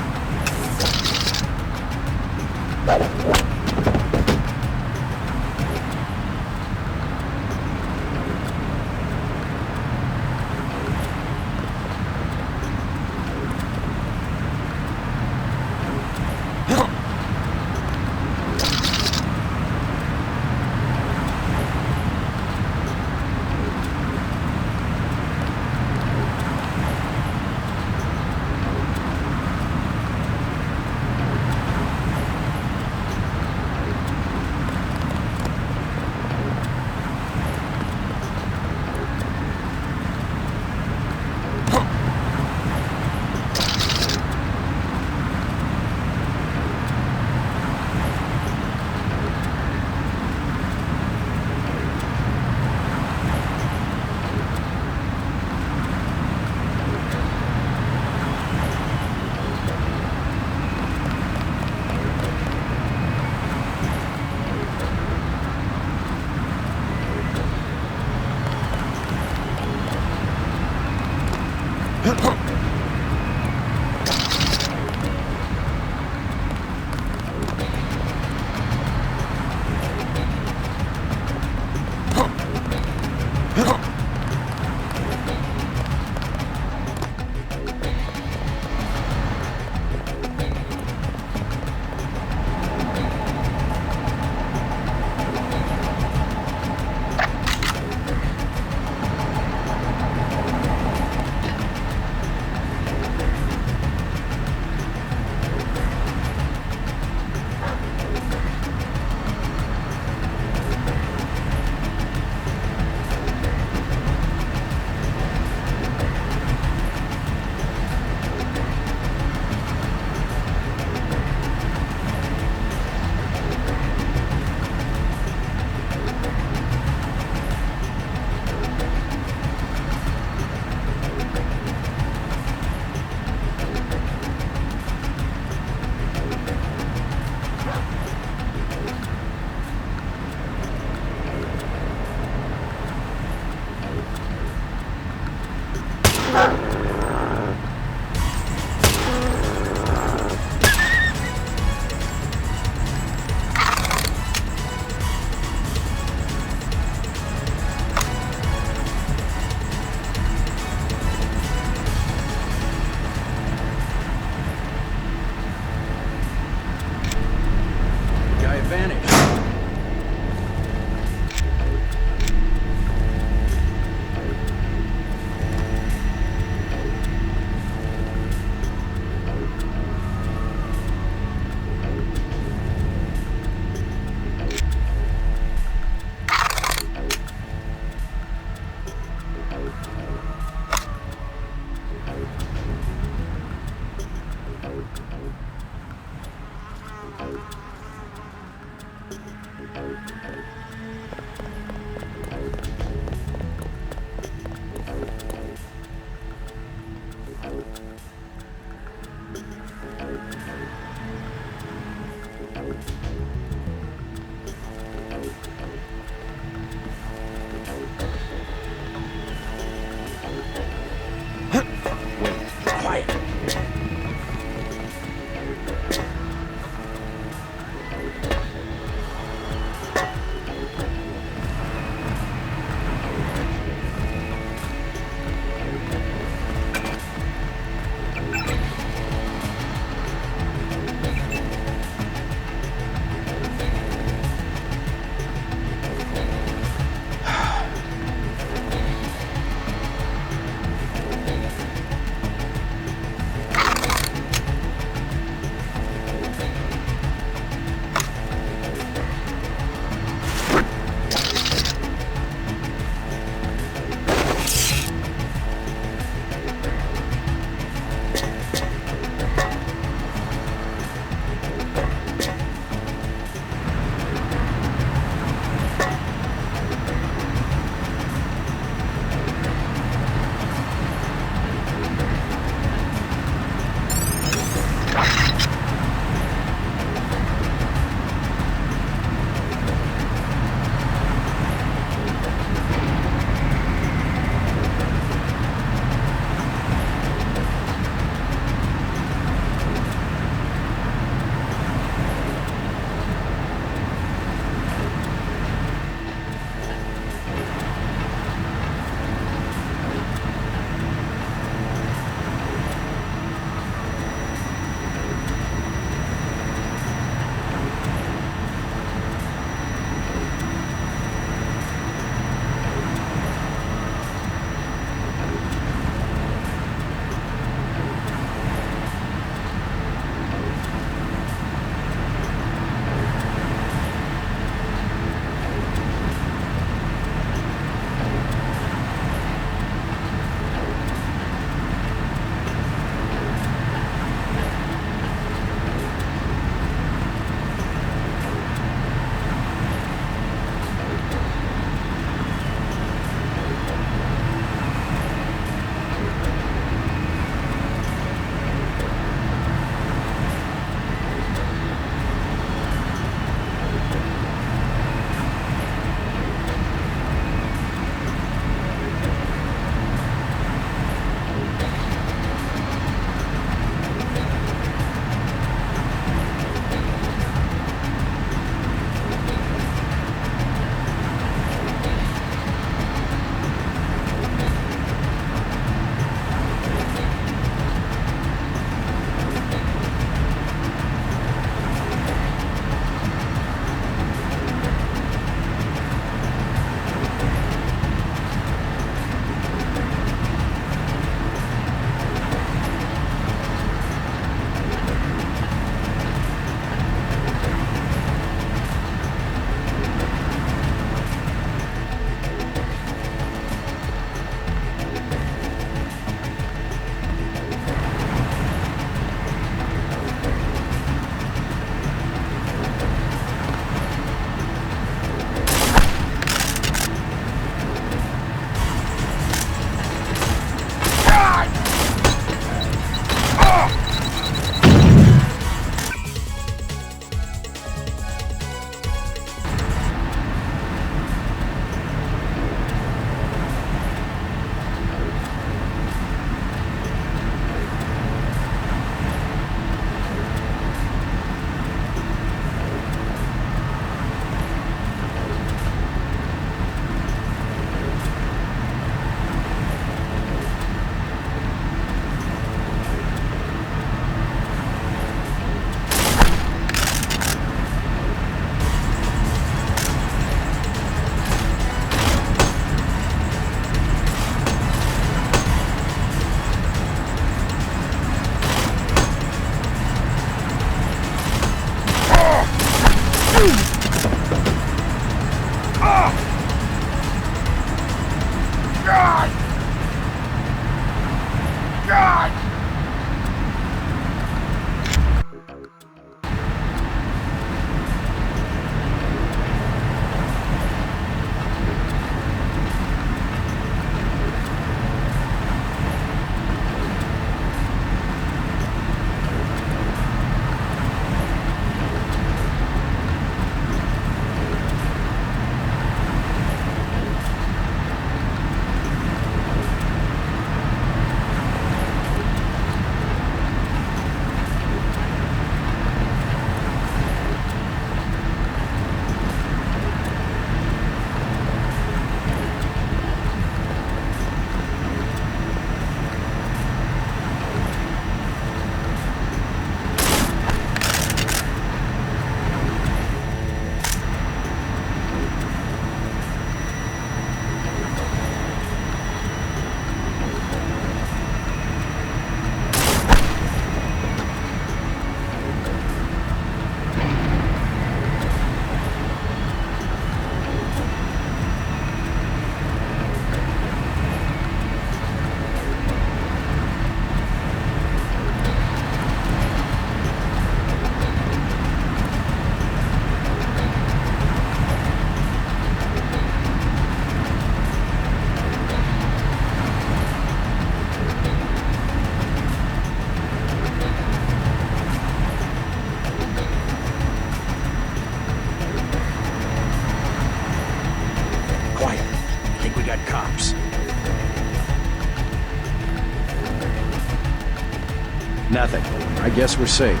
Nothing. I guess we're safe.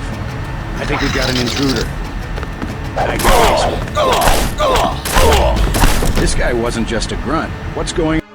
I think we've got an intruder. This guy wasn't just a grunt. What's going on?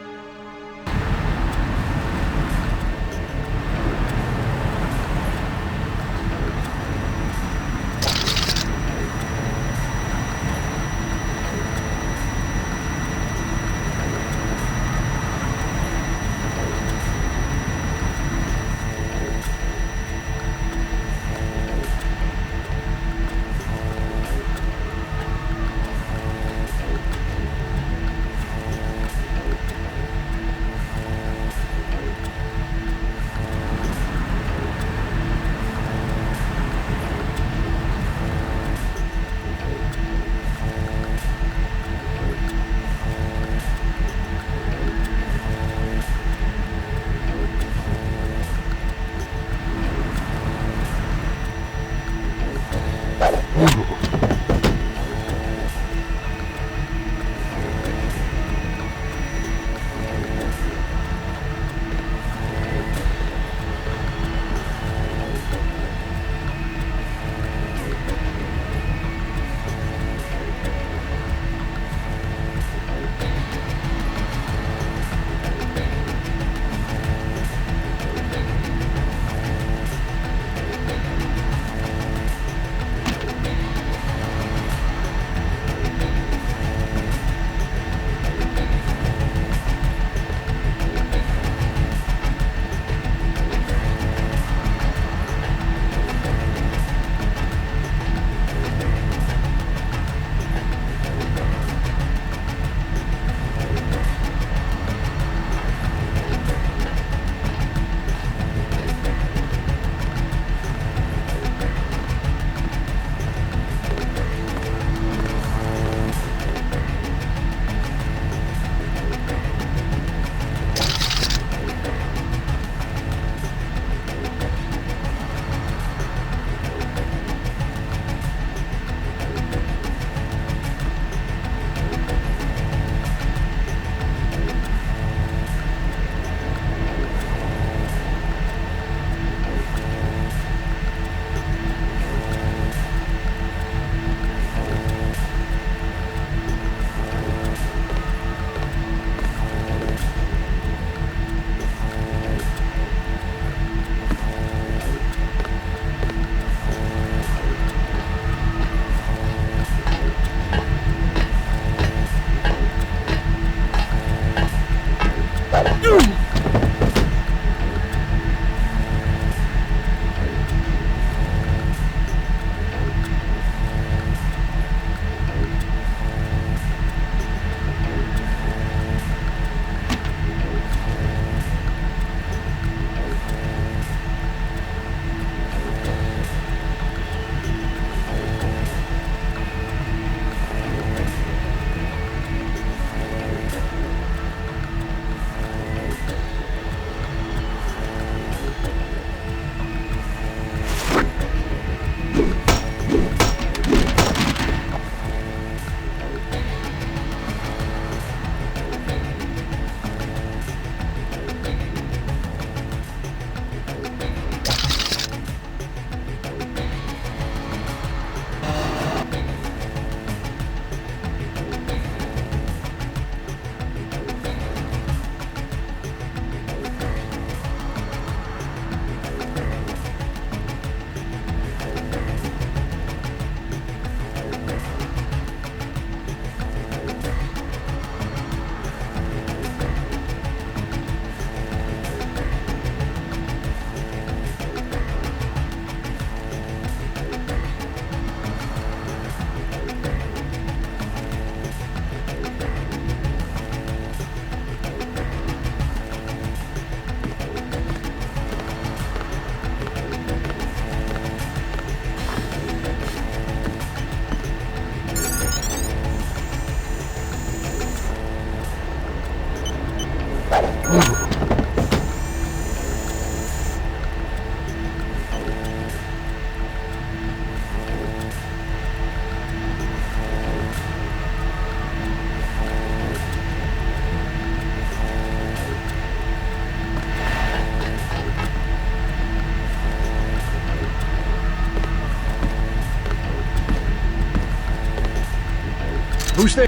Who's there?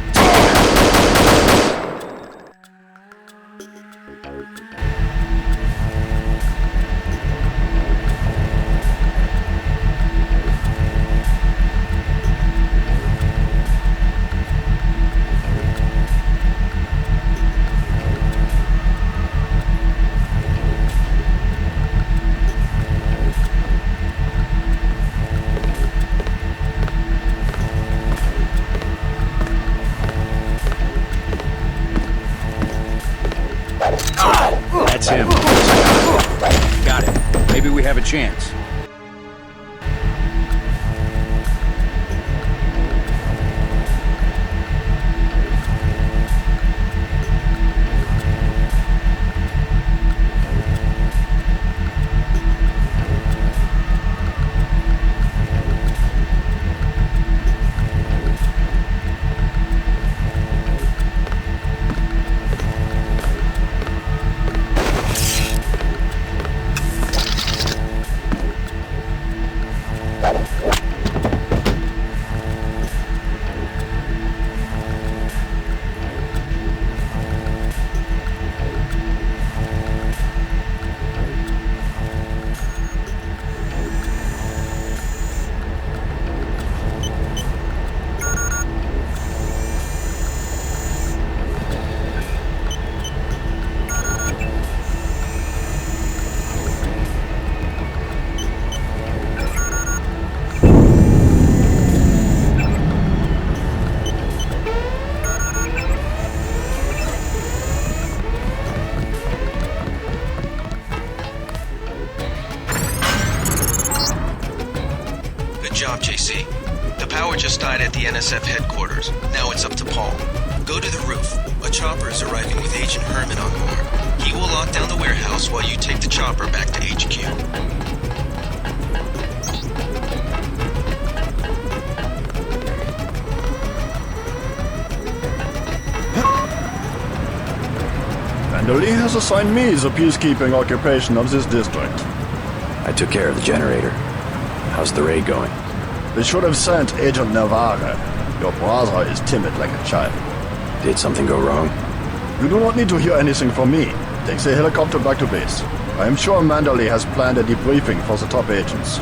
That's him. Got it. Maybe we have a chance. job, JC. The power just died at the NSF headquarters. Now it's up to Paul. Go to the roof. A chopper is arriving with Agent Herman on board. He will lock down the warehouse while you take the chopper back to HQ. Vandali has assigned me the peacekeeping occupation of this district. I took care of the generator. How's the raid going? They should have sent Agent Navarre. Your brother is timid like a child. Did something go wrong? You do not need to hear anything from me. Take the helicopter back to base. I am sure Mandalay has planned a debriefing for the top agents.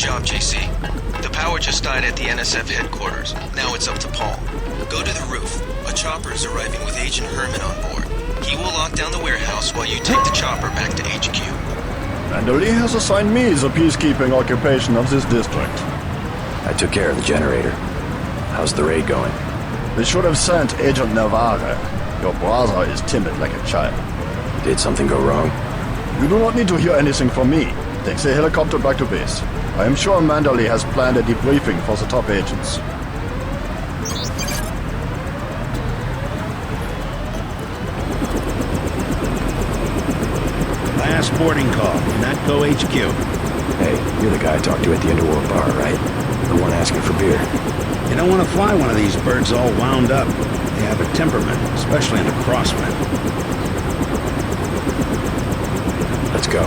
job, JC. The power just died at the NSF headquarters. Now it's up to Paul. Go to the roof. A chopper is arriving with Agent Herman on board. He will lock down the warehouse while you take the chopper back to HQ. Mandalay has assigned me the peacekeeping occupation of this district. I took care of the generator. How's the raid going? They should have sent Agent Navarre. Your brother is timid like a child. Did something go wrong? You do not need to hear anything from me. Take the helicopter back to base. I am sure Mandalay has planned a debriefing for the top agents. Last boarding call. Natco HQ. Hey, you're the guy I talked to at the Underworld bar, right? The one asking for beer. You don't want to fly one of these birds all wound up. They have a temperament, especially in a crossman. Let's go.